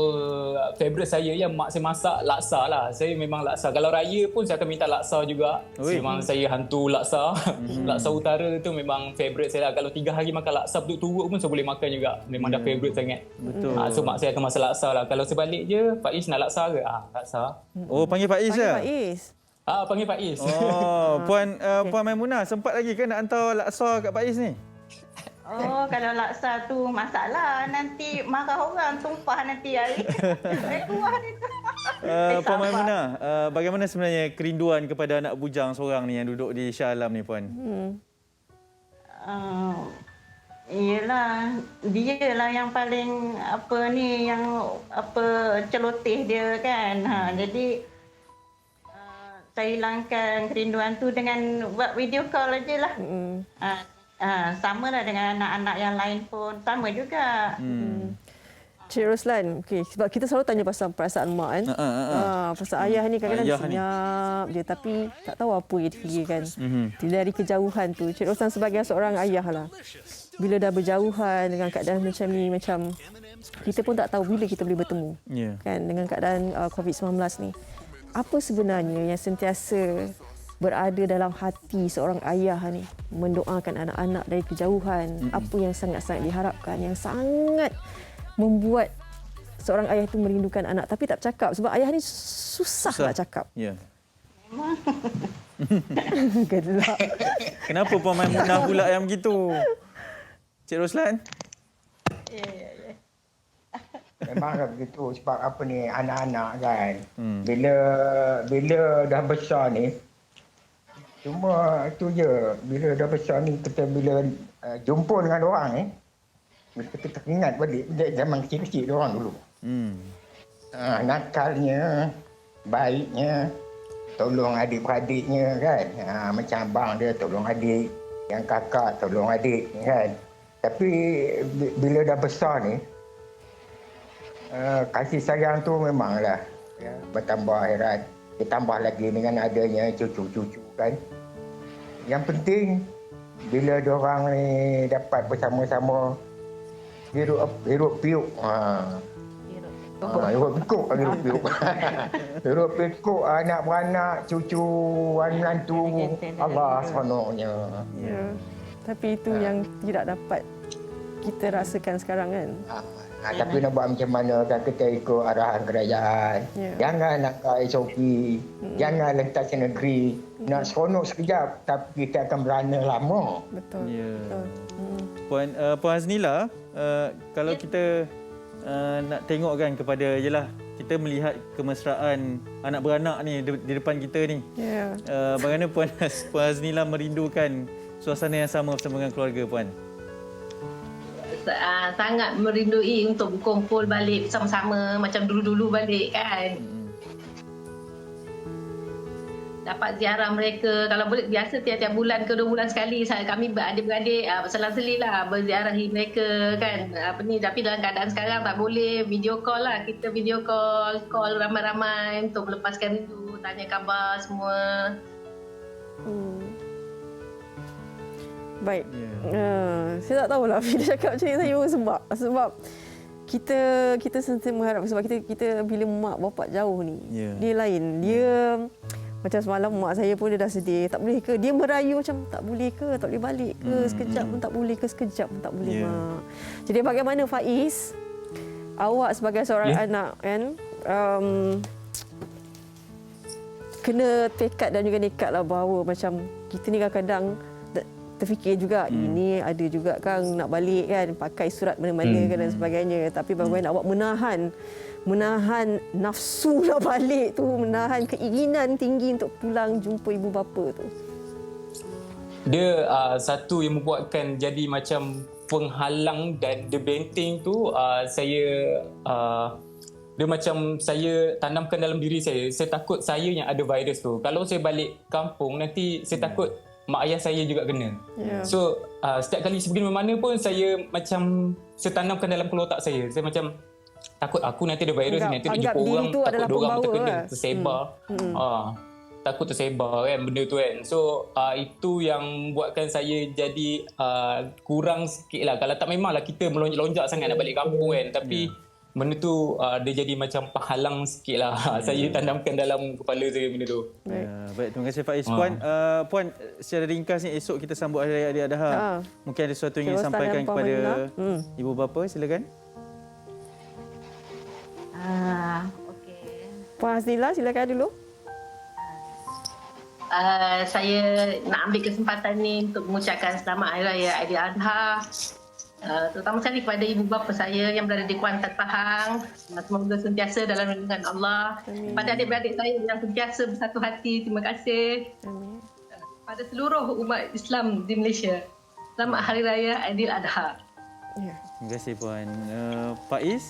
favourite saya yang mak saya masak laksa lah. Saya memang laksa. Kalau raya pun saya akan minta laksa juga. Memang saya hantu laksa. Laksa utara tu memang favourite saya lah. Kalau 3 hari makan laksa berturut-turut pun saya boleh makan juga. Memang dah favourite sangat. Betul. So mak saya akan masak laksa lah. Kalau sebalik je, Faiz nak laksa ke? Laksa. Oh, panggil Faiz lah? Panggil Faiz. Puan Maimunah, sempat lagi ke nak hantar laksa kat Faiz ni? Kalau laksa tu masalah, nanti marah orang, tumpah nanti air. Keluar dia tu. Puan Maimunah, bagaimana sebenarnya kerinduan kepada anak bujang seorang ni yang duduk di Shah Alam ni, Puan? Iyalah, dia lah yang paling celoteh dia kan. Jadi saya hilangkan kerinduan tu dengan buat video call aje lah. Sama lah dengan anak-anak yang lain pun sama juga. Cik Roslan, sebab kita selalu tanya pasal perasaan mak kan. Pasal ayah ni kadang-kadang senyap je tapi tak tahu apa yang difikirkan. Dari kejauhan tu. Cik Roslan sebagai seorang ayah lah. Bila dah berjauhan dengan keadaan macam ni, macam kita pun tak tahu bila kita boleh bertemu. Kan, dengan keadaan COVID-19 ni. Apa sebenarnya yang sentiasa berada dalam hati seorang ayah ni, mendoakan anak-anak dari kejauhan? Apa yang sangat-sangat diharapkan, yang sangat membuat seorang ayah itu merindukan anak tapi tak bercakap sebab ayah ni susah nak cakap. Ya. Gelak. Kenapa Puan Maimunah pula yang begitu? Cik Roslan? Memang begitu sebab apa ni, anak-anak kan. Bila dah besar ni, cuma itu je, bila dah besar ni kita bila jumpa dengan orang ni, kita teringat balik zaman kecil-kecil dia orang dulu. Nakalnya, baiknya, tolong adik-beradiknya kan. Macam abang dia tolong adik, yang kakak tolong adik kan. Tapi bila dah besar ni, kasih sayang tu memanglah bertambah akhirat. Ditambah lagi dengan adanya cucu-cucu kan. Yang penting bila diorang ni dapat bersama-sama hirup piuk. Hirup piuk. Hirup piuk anak beranak, cucu, menantu Allah sepenuhnya. Ya. Tapi itu yang tidak dapat kita rasakan sekarang kan. Tapi nak buat macam mana kan, kita ikut arahan kerajaan. Jangan nak ke SOP, jangan lentas negeri. Nak seronok sekejap tapi kita akan berana lama. Betul. Betul. Puan Haznila, kalau kita nak tengok kan kepada, yelah, kita melihat kemesraan anak beranak ni di depan kita ni. Bagaimana Puan Haznila merindukan suasana yang sama bersama dengan keluarga Puan? Sangat merindui untuk berkumpul balik bersama-sama macam dulu-dulu balik kan. Dapat ziarah mereka, kalau boleh biasa tiap-tiap bulan ke 2 bulan sekali kami beradik-beradik berselang-seling lah berziarahi mereka kan. Tapi dalam keadaan sekarang tak boleh, video call lah, kita video call ramai-ramai untuk melepaskan rindu, tanya khabar semua. Baik. Saya tak tahulah bila cakap macam ni saya pun sebab kita sentiasa mengharap sebab kita bila mak bapak jauh ni dia lain. Dia macam semalam mak saya pun dia dah sedih, tak boleh ke? Dia merayu macam tak boleh ke? Tak boleh balik ke? Sekejap pun tak boleh ke? Sekejap pun tak boleh mak. Jadi bagaimana Faiz? Awak sebagai seorang anak kan kena tekad dan juga nekadlah bahawa macam kita ni kadang-kadang terfikir juga ini ada juga kan nak balik kan pakai surat mana-mana kan dan sebagainya, tapi bagaimana awak menahan nafsu nak balik tu, menahan keinginan tinggi untuk pulang jumpa ibu bapa tu? Dia satu yang membuatkan jadi macam penghalang dan the benteng tu dia macam saya tanamkan dalam diri saya takut saya yang ada virus tu. Kalau saya balik kampung nanti saya takut mak ayah saya juga kena. So setiap kali pergi mana pun saya macam saya tanamkan dalam kepala otak saya macam takut aku nanti ada virus, nanti dia jumpa orang, takut diorang terkena, tersebar. Takut tersebar kan benda tu kan. So itu yang buatkan saya jadi kurang sikit lah. Kalau tak memanglah kita melonjak-lonjak sangat nak balik kampung kan. Tapi benda tu dia jadi macam penghalang sikit lah. Saya tanamkan dalam kepala saya benda tu. Baik, terima kasih Faiz. Puan, secara ringkas ni esok kita sambut Hari Raya Aidiladha. Mungkin ada sesuatu yang ingin sampaikan kepada ibu bapa, silakan. Okey. Puan Haznila, silakan dulu. Saya nak ambil kesempatan ni untuk mengucapkan selamat Hari Raya Aidiladha. Terutama sekali kepada ibu bapa saya yang berada di Kuantan, Pahang. Semoga sentiasa dalam lindungan Allah. Pada adik-beradik saya yang sentiasa bersatu hati, terima kasih. Pada seluruh umat Islam di Malaysia, selamat Hari Raya Aidiladha. Terima kasih Puan. Faiz?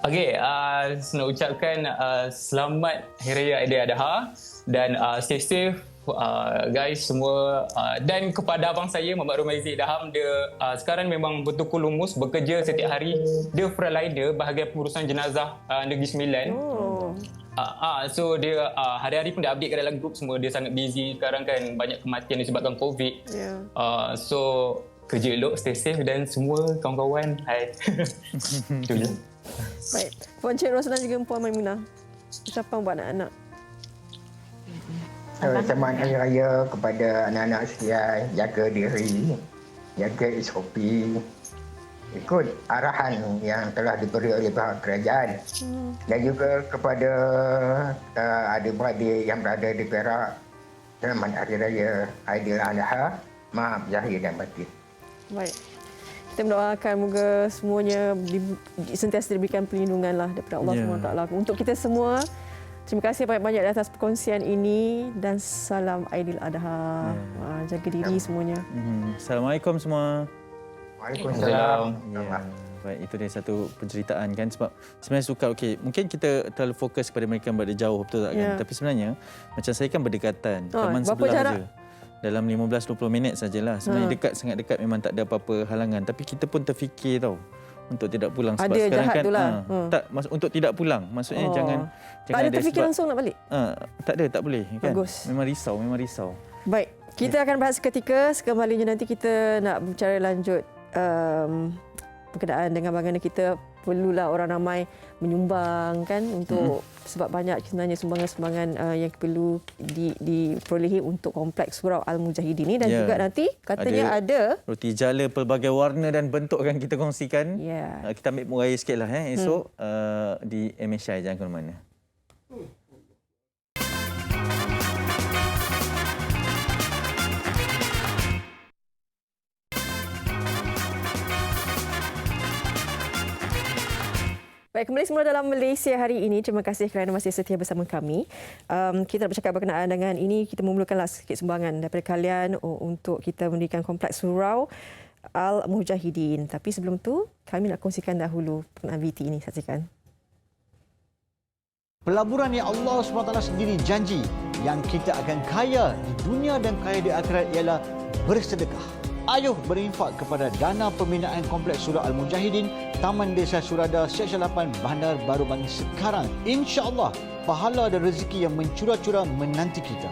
Okey, nak ucapkan selamat Hari Raya Aidiladha dan stay safe guys semua, dan kepada abang saya Muhammad Romazi Daham, dia sekarang memang betul lumus bekerja setiap hari. Dia frontliner bahagian pengurusan jenazah Negeri Sembilan. So dia hari-hari pun dia update dalam grup semua. Dia sangat busy sekarang kan, banyak kematian disebabkan COVID. So kerja elok, stay safe dan semua kawan-kawan hai. Itu je. Baik, Puan Cik Roslan juga Puan Maimunah, ucapan buat anak-anak. Selamat Hari Raya kepada anak-anak sekalian. Jaga diri, jaga SOP. ikut arahan yang telah diberi oleh pihak kerajaan dan juga kepada adik-beradik yang berada di Perak, selamat Hari Raya Aidiladha, maaf zahir dan batin. Baik. Kita mendoakan moga semuanya sentiasa diberikan perlindungan lah daripada Allah SWT untuk kita semua. Terima kasih banyak-banyak atas perkongsian ini dan salam Aidiladha. Jaga diri semuanya. Assalamualaikum semua. Waalaikumsalam. Ya. Baik, itu dia satu penceritaan kan, sebab sebenarnya suka mungkin kita terlalu fokus kepada mereka yang berada jauh, betul tak kan? Tapi sebenarnya macam saya kan berdekatan, teman sebelah saja. Dalam 15-20 minit sajalah. Sebenarnya dekat, sangat dekat, memang tak ada apa-apa halangan, tapi kita pun terfikir tau untuk tidak pulang sebab ada sekarang kan tak untuk tidak pulang. Maksudnya jangan tak ada terfikir langsung nak balik. Tak ada, tak boleh kan. Bagus. Memang risau. Baik, kita akan bahas seketika. Sekembalinya nanti kita nak bicara lanjut berkenaan dengan bagaimana kita perlulah orang ramai menyumbang kan untuk sebab banyak sebenarnya sumbangan-sumbangan yang perlu diperolehi untuk kompleks Surau Al-Mujahidin ini dan juga nanti katanya ada roti jala pelbagai warna dan bentuk akan kita kongsikan. Kita ambil muraya sikitlah esok di MSI, jangan ke mana. Baik, kembali semula dalam Malaysia hari ini. Terima kasih kerana masih setia bersama kami. Kita nak bercakap berkenaan dengan ini. Kita memerlukanlah sikit sumbangan daripada kalian untuk kita mendirikan kompleks Surau Al-Mujahidin. Tapi sebelum tu, kami nak kongsikan dahulu berkenaan VT ini. Saksikan. Pelaburan yang Allah SWT sendiri janji yang kita akan kaya di dunia dan kaya di akhirat ialah bersedekah. Ayuh berinfak kepada dana pembinaan Kompleks Surau Al-Mujahidin, Taman Desa Surada, Seksyen 8, Bandar Baru Bangi sekarang. InsyaAllah, pahala dan rezeki yang mencurah-curah menanti kita.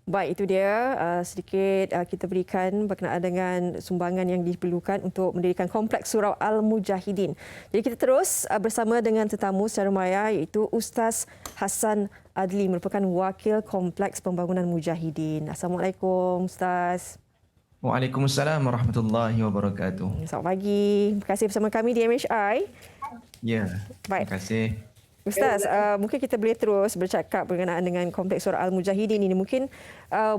Baik, itu dia sedikit kita berikan berkenaan dengan sumbangan yang diperlukan untuk mendirikan Kompleks Surau Al-Mujahidin. Jadi kita terus bersama dengan tetamu secara maya iaitu Ustaz Hassan Adli, merupakan Wakil Kompleks Pembangunan Mujahidin. Assalamualaikum Ustaz. Waalaikumsalam warahmatullahi wabarakatuh. Selamat pagi. Terima kasih bersama kami di MHI. Ya, baik. Terima kasih. Ustaz, mungkin kita boleh terus bercakap berkenaan dengan Kompleks Surau Al-Mujahidin ini. Mungkin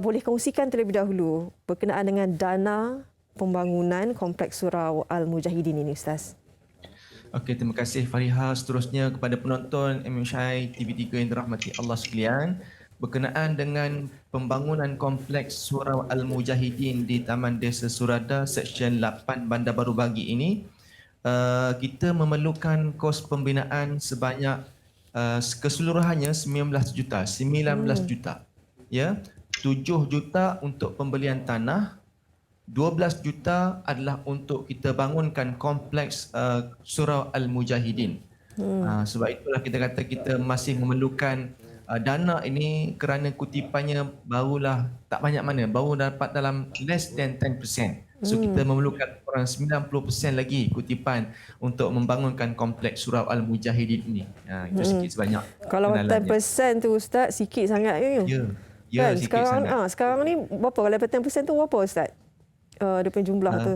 boleh kongsikan terlebih dahulu berkenaan dengan dana pembangunan Kompleks Surau Al-Mujahidin ini, Ustaz. Okey, terima kasih Fariha. Seterusnya kepada penonton MHI TV3 yang dirahmati Allah sekalian, berkenaan dengan pembangunan Kompleks Surau Al-Mujahidin di Taman Desa Surada, Seksyen 8, Bandar Baru Bangi ini, kita memerlukan kos pembinaan sebanyak keseluruhannya 19 juta. Ya, 7 juta untuk pembelian tanah, 12 juta adalah untuk kita bangunkan kompleks Surau Al-Mujahidin. Sebab itulah kita kata kita masih memerlukan dana ini kerana kutipannya barulah tak banyak mana, baru dapat dalam less than 10%. So kita memerlukan kurang 90% lagi kutipan untuk membangunkan kompleks Surau Al-Mujahidin ini. Itu sikit sebanyak. Kalau 10% tu Ustaz, sikit sangat. Ya, sikit sekarang, sangat. Sekarang ni berapa? Kalau 10% tu berapa Ustaz? Dia punya jumlah tu.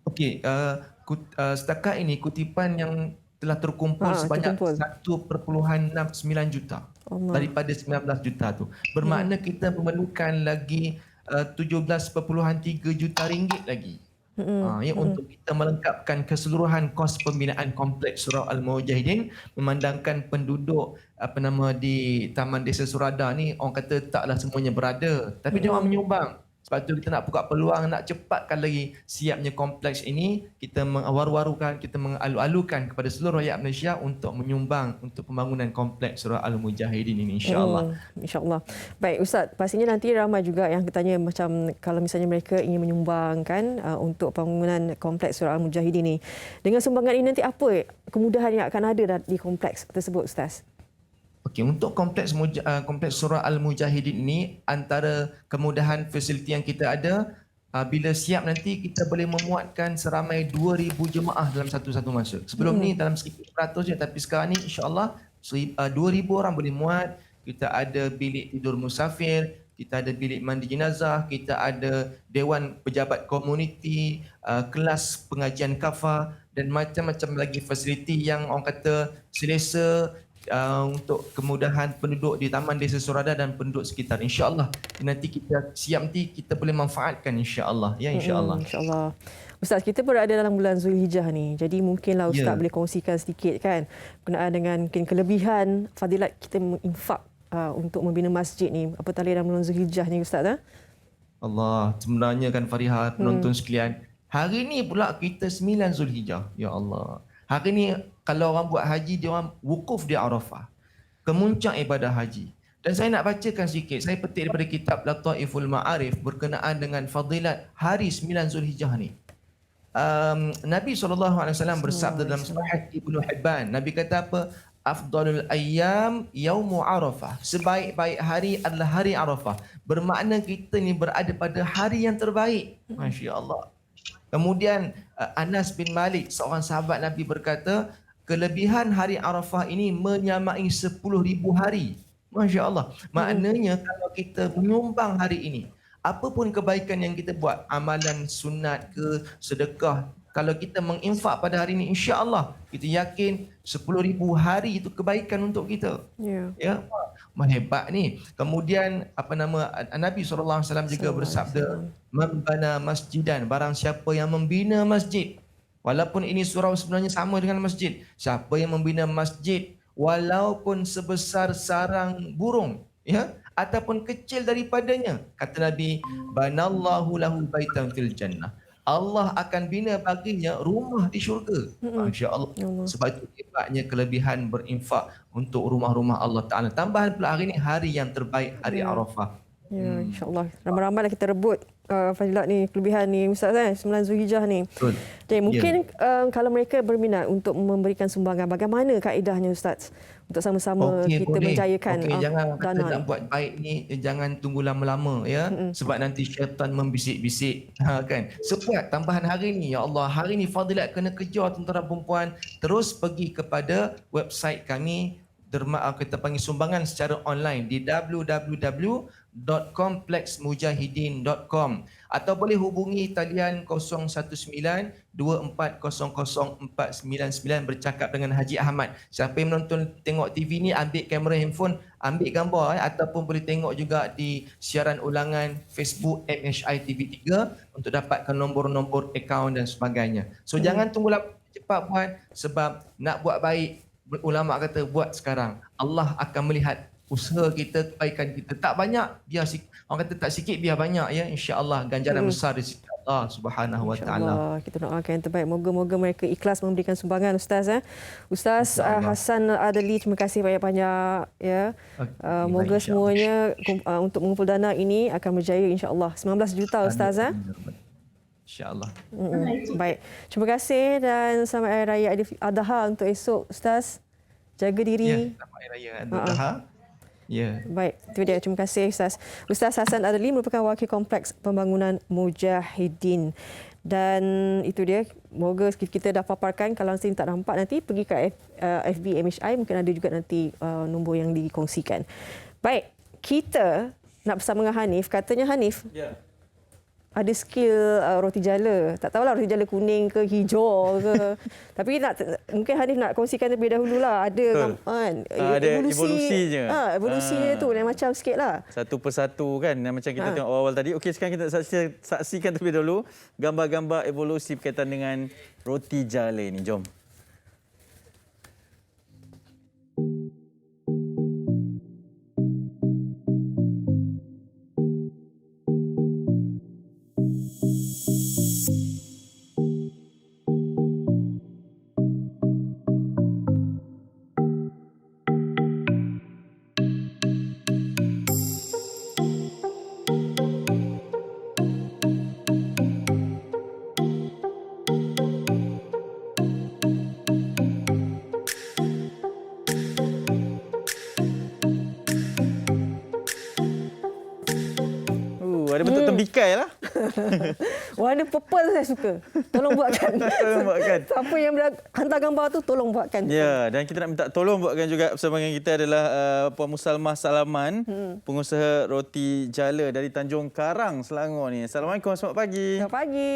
Okey, setakat ini kutipan yang telah terkumpul sebanyak 1.69 juta daripada 19 juta tu. Bermakna kita memerlukan lagi 17.3 juta ringgit lagi. Untuk kita melengkapkan keseluruhan kos pembinaan Kompleks Surau Al-Mujahidin, memandangkan penduduk di Taman Desa Surada ni orang kata taklah semuanya berada, tapi dia orang menyumbang. Sebab tu kita nak buka peluang, nak cepatkan lagi siapnya kompleks ini. Kita mengawar-warukan, kita mengalu-alukan kepada seluruh rakyat Malaysia untuk menyumbang untuk pembangunan kompleks Surau Al-Mujahidin ini, insya-Allah. InsyaAllah. Baik Ustaz, pastinya nanti ramai juga yang bertanya macam kalau misalnya mereka ingin menyumbangkan untuk pembangunan kompleks Surau Al-Mujahidin ini. Dengan sumbangan ini nanti apa kemudahan yang akan ada di kompleks tersebut Ustaz? Okey, untuk kompleks Surau Al-Mujahidin ini, antara kemudahan fasiliti yang kita ada, bila siap nanti kita boleh memuatkan seramai 2,000 jemaah dalam satu masa. Sebelum ni dalam 1,100 je, tapi sekarang ni insya-Allah 2,000 orang boleh muat. Kita ada bilik tidur musafir, kita ada bilik mandi jenazah, kita ada dewan pejabat komuniti, kelas pengajian kafa dan macam-macam lagi fasiliti yang orang kata selesa untuk kemudahan penduduk di Taman Desa Surada dan penduduk sekitar. InsyaAllah nanti kita siap, nanti kita boleh manfaatkan insyaAllah. Ya, insyaAllah. InsyaAllah. Ustaz, kita berada dalam bulan Zulhijjah ni. Jadi mungkinlah Ustaz boleh kongsikan sedikit kan berkenaan dengan mungkin kelebihan fadilat kita menginfak untuk membina masjid ni. Apatah dalam bulan Zulhijjah ni Ustaz. Allah, sebenarnya kan Fariha, penonton sekalian, hari ni pula kita 9 Zulhijjah. Ya Allah. Hari ni kalau orang buat haji, dia orang wukuf di Arafah. Kemuncak ibadah haji. Dan saya nak bacakan sikit. Saya petik daripada kitab Lataiful Ma'arif berkenaan dengan fadilat hari 9 Zulhijjah ni. Nabi SAW bersabda dalam Sahih Ibnu Hibban. Nabi kata apa? Afdalul ayyam yaumu Arafah. Sebaik-baik hari adalah hari Arafah. Bermakna kita ni berada pada hari yang terbaik. Masya Allah. Kemudian Anas bin Malik, seorang sahabat Nabi berkata, kelebihan hari Arafah ini menyamai 10,000 hari. Masya Allah. Maknanya kalau kita menyumbang hari ini, apapun kebaikan yang kita buat, amalan sunat ke, sedekah, kalau kita menginfak pada hari ini, insya-Allah kita yakin 10,000 hari itu kebaikan untuk kita. Ya, hebat ni. Kemudian Nabi SAW juga bersabda, membana masjidan, barang siapa yang membina masjid, walaupun ini surau sebenarnya sama dengan masjid, siapa yang membina masjid walaupun sebesar sarang burung, ya, ataupun kecil daripadanya, kata Nabi, banallahu lahu baitan fil jannah, Allah akan bina baginya rumah di syurga. Masya-Allah. Sebab itu hebatnya kelebihan berinfak untuk rumah-rumah Allah Taala. Tambahan pula hari ini hari yang terbaik, hari Arafah. Ya, insya-Allah. Ramai-ramai kita rebut fadilat ni, kelebihan ni Ustaz 9 Zulhijjah ni. Betul. Jadi mungkin kalau mereka berminat untuk memberikan sumbangan, bagaimana kaedahnya Ustaz? Untuk sama-sama kita boleh. menjayakan Jangan kata dana nak buat baik ni, jangan tunggu lama-lama ya. Sebab nanti syaitan membisik-bisik kan. Sebuat tambahan hari ni, ya Allah, hari ni fadilat kena kejar tuan-tuan perempuan, terus pergi kepada website kami, kita panggil sumbangan secara online di www.komplexmujahidin.com atau boleh hubungi talian 019-2400-499 bercakap dengan Haji Ahmad. Siapa yang menonton tengok TV ni, ambil kamera handphone, ambil gambar ataupun boleh tengok juga di siaran ulangan Facebook MHI TV3 untuk dapatkan nombor-nombor akaun dan sebagainya. So jangan tunggu cepat buat, sebab nak buat baik, ulama kata buat sekarang. Allah akan melihat usaha kita, kebaikan kita. Tak banyak, biar orang kata tak sikit, biar banyak ya. Insya-Allah ganjaran besar di sisi Allah Subhanahu Wa Taala. Kita doakan yang terbaik. Moga-moga mereka ikhlas memberikan sumbangan Ustaz. Ustaz Hassan Adli, terima kasih banyak-banyak ya. Moga semuanya untuk mengumpul dana ini akan berjaya insya-Allah. 19 juta Ustaz. InsyaAllah. Baik. Terima kasih dan selamat Hari Raya Adha untuk esok Ustaz. Jaga diri. Ya, selamat Hari Raya Adha. Ya. Baik, itu dia. Terima kasih Ustaz. Ustaz Hassan Adli merupakan wakil Kompleks Pembangunan Mujahidin. Dan itu dia. Moga kita dah paparkan. Kalau nanti tak nampak, nanti pergi ke FB MHI. Mungkin ada juga nanti nombor yang dikongsikan. Baik, kita nak bersama dengan Hanif. Katanya Hanif, ada skill roti jala. Tak tahulah roti jala kuning ke hijau ke. Tapi mungkin Hanif nak kongsikan terlebih dahululah. Ada evolusinya. Evolusinya tu lain macam sikitlah. Satu persatu kan, macam kita tengok awal-awal tadi. Okey, sekarang kita saksikan terlebih dahulu gambar-gambar evolusi berkaitan dengan roti jala ini. Jom. Ada bentuk tembikai lah. Warna purple saya suka. Tolong buatkan. Tolong buatkan. Siapa yang hantar gambar tu tolong buatkan. Ya, dan kita nak minta tolong buatkan juga bersama dengan kita adalah Puan Musalmah Salaman, pengusaha roti jala dari Tanjung Karang, Selangor ni. Assalamualaikum, selamat pagi. Selamat pagi.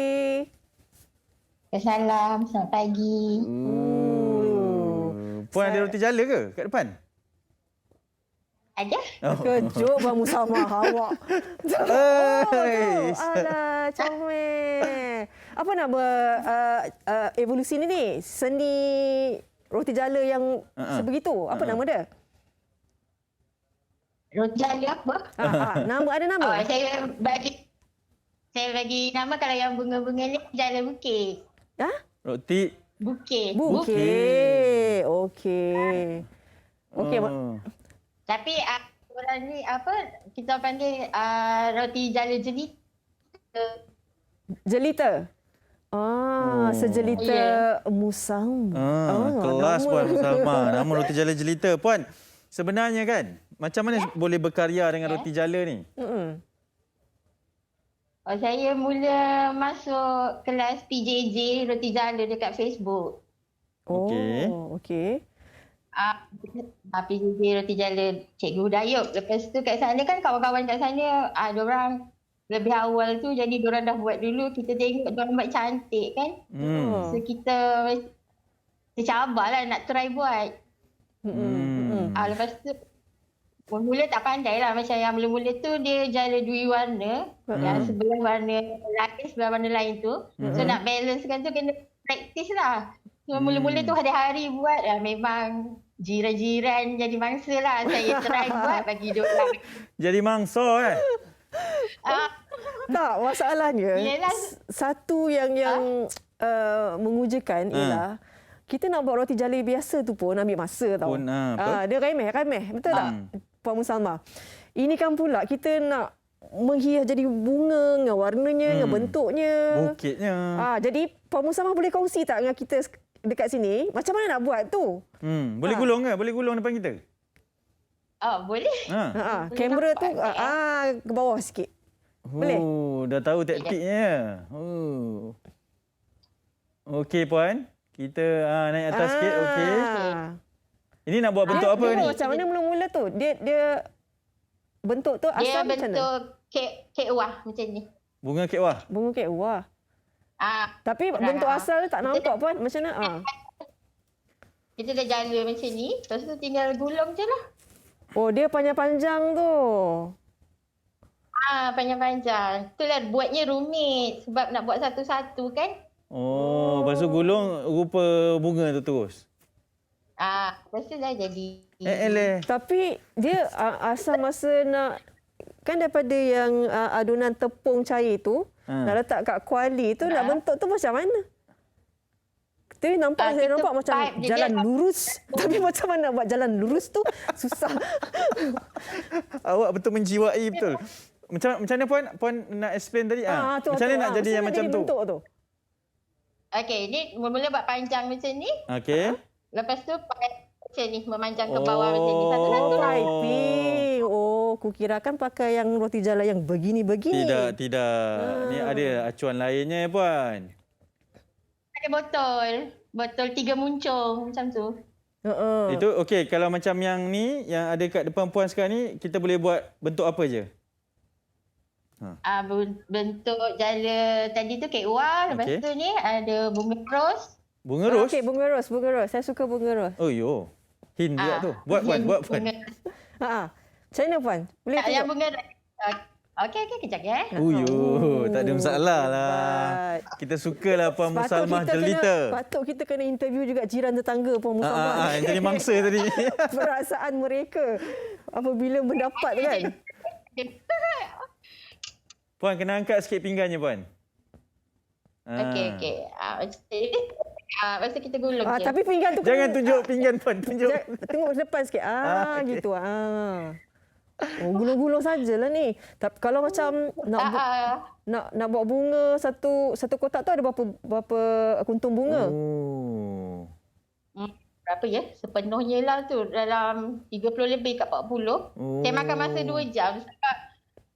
Salam, selamat pagi. Puan ada roti jala ke kat depan? Ada. Kejut Puan Musalmah awak. Alah, comel. Apa nama evolusi ni? Seni roti jala yang sebegitu. Apa nama dia? Roti jala apa? Nama ada nama? Saya bagi nama kalau yang bunga-bunga ni jala bukit. Roti Bukit. Okey. Okey. Tapi orang ni apa kita panggil roti jala jelita. Jelita. Sejelita Musalmah. Kelas Puan Musalmah. Nama roti jala jelita. Puan, sebenarnya kan, macam mana boleh berkarya dengan roti jala ni? Saya mula masuk kelas PJJ roti jala dekat Facebook. Okey. PJJ roti jala Cikgu Dayuk. Lepas tu kat sana kan kawan-kawan kat sana diorang lebih awal tu jadi diorang dah buat dulu. Kita tengok diorang buat cantik kan. So kita cabarlah nak try buat. Lepas tu mula tak pandai lah. Macam yang mula-mula tu dia jala dua warna. Yang sebelah warna lain, sebelah warna lain tu. So nak balancekan tu kena praktis lah. So mula-mula tu hari-hari buat. Memang jiran-jiran jadi mangsa lah. Saya try buat bagi diorang. Jadi mangsa Tak, masalahnya satu yang mengujakan ialah kita nak buat roti jala biasa tu pun ambil masa tau. Dia remeh. Betul tak? Puan Musalmah. Ini kan pula kita nak menghias jadi bunga dengan warnanya, dengan bentuknya. Bukitnya. Jadi Puan Musalmah boleh kongsi tak dengan kita dekat sini macam mana nak buat tu? Boleh gulung ke? Boleh gulung depan kita? Boleh. Kamera tu ke bawah sikit. Boleh? Dah tahu taktiknya. Okey Puan. Kita naik atas sikit. Okey. Ini nak buat bentuk apa ni? Macam mana mula-mula tu? Dia bentuk tu asal macam mana? Dia bentuk kek wah macam ni. Bunga kek wah? Bunga kek wah. Tapi bentuk asal tak nampak Puan. Macam mana? Kita dah jala macam ni. Lepas tu tinggal gulung je lah. Dia panjang-panjang tu. Panjang-panjang. Itulah buatnya rumit. Sebab nak buat satu-satu kan. Lepas tu gulung rupa bunga tu terus? Lepas tu dah jadi. Tapi dia asal masa nak, kan daripada yang adunan tepung cair tu, nak letak kat kuali tu, nak bentuk tu macam mana? Tapi saya nampak macam jalan lurus. Tapi macam mana nak buat jalan lurus tu? Susah. Awak betul menjiwai betul. Macam mana Puan nak explain tadi? Macam mana nak jadi yang macam tu? Okey, ni mula-mula buat panjang macam ni. Okey. Lepas tu pakai macam ni, memanjang ke bawah macam ni. Satu-satu. Piping. Kukirakan pakai yang roti jala yang begini-begini. Tidak. Ni ada acuan lainnya Puan. Ada botol 3 muncung macam tu. Itu okey. Kalau macam yang ni, yang ada kat depan Puan sekarang ni, kita boleh buat bentuk apa je? Bentuk jala tadi tu kek wah. Lepas tu ni ada bunga ros. Bunga ros? Okey, bunga ros. Saya suka bunga ros. Hint juga tu. Buat Puan. Macam mana Puan? Boleh tunjuk? Yang bunga ros. Okey, kejap ya. Tak ada masalah lah. Kita sukalah Puan Musalmah jelita. Patut kita kena interview juga jiran tetangga Puan Musalmah. Jadi mangsa tadi. Perasaan mereka apabila mendapat kan. Puan, kena angkat sikit pinggannya Puan. Okey. Lepas tu kita gulung je. Tapi pinggan tu jangan tunjuk pinggan Puan. Tengok depan sikit. Okay. Gitu. Gulung-gulung sajalah ni. Tapi kalau macam nak buat bunga satu kotak tu ada berapa kuntung bunga? Berapa ya? Sepenuhnya lah tu. Dalam 30 lebih ke 40. Saya makan masa 2 jam. Sebab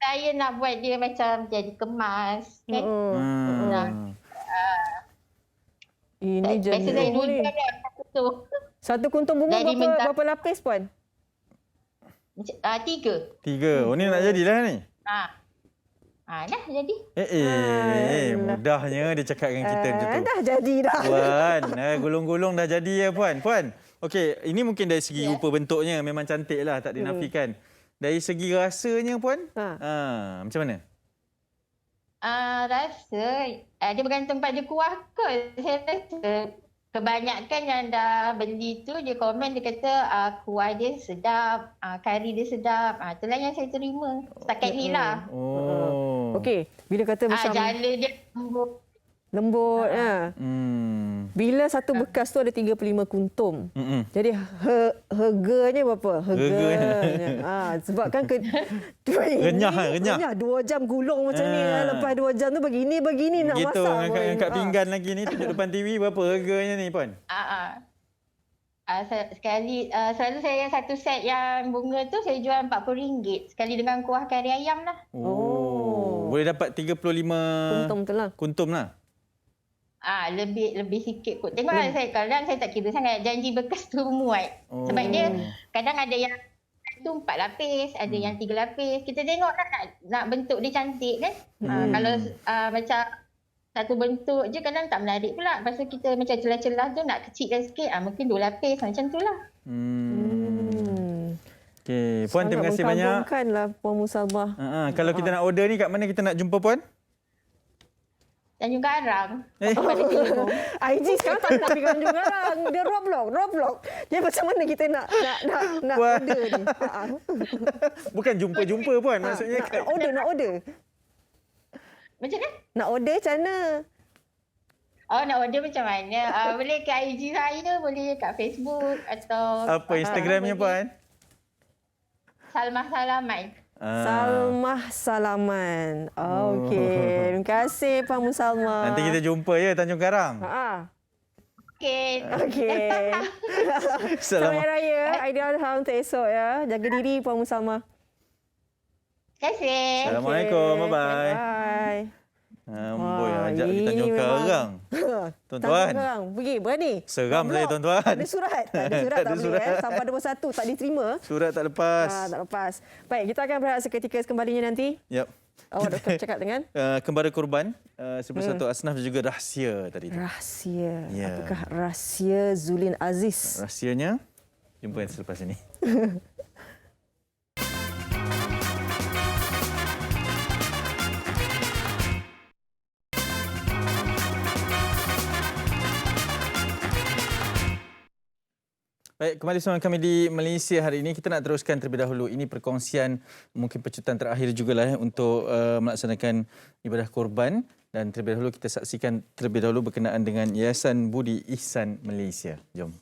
saya nak buat dia macam jadi kemas. Kan? Ini biasa saya bunga ni. Satu kuntum bunga berapa lapis, Puan? 3. 3. Oh, ni nak jadilah ni. Dah jadi. Mudahnya dia cakap dengan kita macam tu. Dah jadi dah. Puan, gulung-gulung dah jadi ya, Puan. Puan, okey, ini mungkin dari segi rupa bentuknya memang cantik lah, tak dinafikan. Dari segi rasanya, Puan, macam mana? Rasa, dia bergantung pada kuah kot. Saya rasa kebanyakan yang dah beli tu, dia komen, dia kata kuah dia sedap, kari dia sedap. Itulah yang saya terima. Setakat ni lah. Okey, bila kata macam jala dia lembut. Bila satu bekas tu ada 35 kuntum. Jadi harganya berapa? Harganya. Sebab kan renyah 2 jam gulung macam ni. Lepas 2 jam tu begini nak gitu, masak. Gitu, angkat pinggan lagi ni tunjuk depan TV, berapa harganya ni, Puan? Selalu saya satu set yang bunga tu saya jual RM40 sekali dengan kuah kari ayam lah. Boleh dapat 35 kuntum lah. Lebih sikit kot. Tengok saya kadang saya tak kira sangat janji bekas tu muat. Sebab dia kadang ada yang tu 4 lapis, ada yang 3 lapis. Kita tengok kan nak bentuk dia cantik kan. Kalau macam satu bentuk je kadang tak menarik pula. Lepas tu kita macam celah-celah tu nak kecilkan sikit, mungkin 2 lapis macam tu lah. Okey, Puan, terima kasih banyak. Mengagumkanlah Puan Musalmah. Kalau kita nak order ni, kat mana kita nak jumpa, Puan? Tanjung Karang. IG sekarang tak nak pergi Tanjung Karang. Dia Roblox. Dia macam mana kita nak order ni? Bukan jumpa-jumpa, Puan. Maksudnya nak order. Macam mana? Nak order macam mana? Nak order macam mana? Boleh ke IG saya, boleh kat Facebook atau... Apa Instagramnya, Puan? Salmah Salaman. Salmah Salaman. Okey. Terima kasih, Puan Musalmah. Nanti kita jumpa ya Tanjung Karang. Okey. Selamat Hari Raya Aidiladha untuk esok ya. Jaga diri, Puan Musalmah. Terima kasih. Assalamualaikum. Bye-bye. Bye. Amboi, ajak pergi Tanjung Karang. Tuan-tuan. Tanjung Karang. Pergi, berani. Seram saya, tuan-tuan. Ada surat. Tak ada surat tak boleh. Sampai 21 tak diterima. Surat tak lepas. Tak lepas. Baik, kita akan berehat seketika kembalinya nanti. Yep. Awak doktor cakap dengan? Kembara korban, 11 asnaf dan juga rahsia tadi. Rahsia. Apakah rahsia Zulin Aziz? Rahsianya, jumpa selepas ini. Baik, kembali bersama kami di Malaysia hari ini. Kita nak teruskan terlebih dahulu. Ini perkongsian mungkin pecutan terakhir jugalah untuk melaksanakan ibadah korban. Dan terlebih dahulu kita saksikan terlebih dahulu berkenaan dengan Yayasan Budi Ihsan Malaysia. Jom.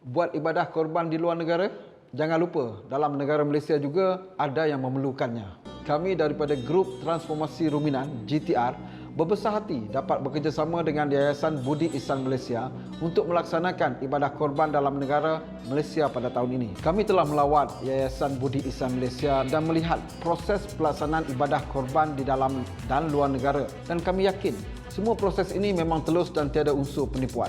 Buat ibadah korban di luar negara, jangan lupa dalam negara Malaysia juga ada yang memerlukannya. Kami daripada Grup Transformasi Ruminan, GTR, berbesar hati dapat bekerjasama dengan Yayasan Budi Ihsan Malaysia untuk melaksanakan ibadah korban dalam negara Malaysia pada tahun ini. Kami telah melawat Yayasan Budi Ihsan Malaysia dan melihat proses pelaksanaan ibadah korban di dalam dan luar negara. Dan kami yakin semua proses ini memang telus dan tiada unsur penipuan.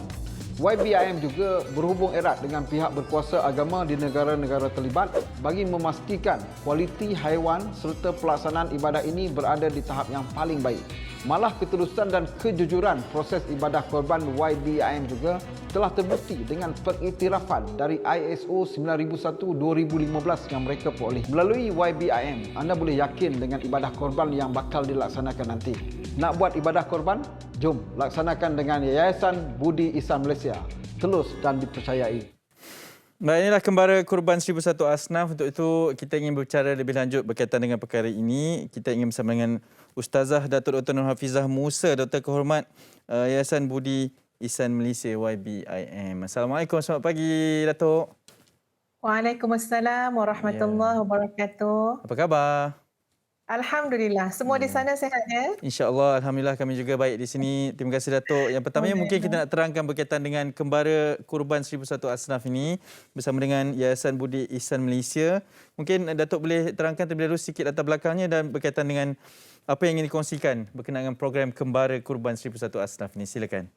YBIM juga berhubung erat dengan pihak berkuasa agama di negara-negara terlibat bagi memastikan kualiti haiwan serta pelaksanaan ibadah ini berada di tahap yang paling baik. Malah ketulusan dan kejujuran proses ibadah korban YBIM juga telah terbukti dengan pengiktirafan dari ISO 9001-2015 yang mereka peroleh. Melalui YBIM, anda boleh yakin dengan ibadah korban yang bakal dilaksanakan nanti. Nak buat ibadah korban? Jom laksanakan dengan Yayasan Budi Ihsan Malaysia. Telus dan dipercayai. Baik, inilah kembara korban 1001 asnaf. Untuk itu, kita ingin berbicara lebih lanjut berkaitan dengan perkara ini. Kita ingin bersama dengan Ustazah Datuk Dr. Nur Hafizah Musa, Doktor Kehormat Yayasan Budi Ihsan Malaysia YBIM. Assalamualaikum, selamat pagi Datuk. Waalaikumsalam warahmatullahi wabarakatuh. Apa khabar? Alhamdulillah. Semua di sana sihat ya? InsyaAllah, Alhamdulillah kami juga baik di sini. Terima kasih Datuk. Yang pertamanya mungkin kita nak terangkan berkaitan dengan kembara kurban 1001 asnaf ini bersama dengan Yayasan Budi Ihsan Malaysia. Mungkin Datuk boleh terangkan terlebih dahulu sikit latar belakangnya dan berkaitan dengan apa yang ingin dikongsikan berkenaan dengan program kembara kurban 1001 asnaf ini. Silakan.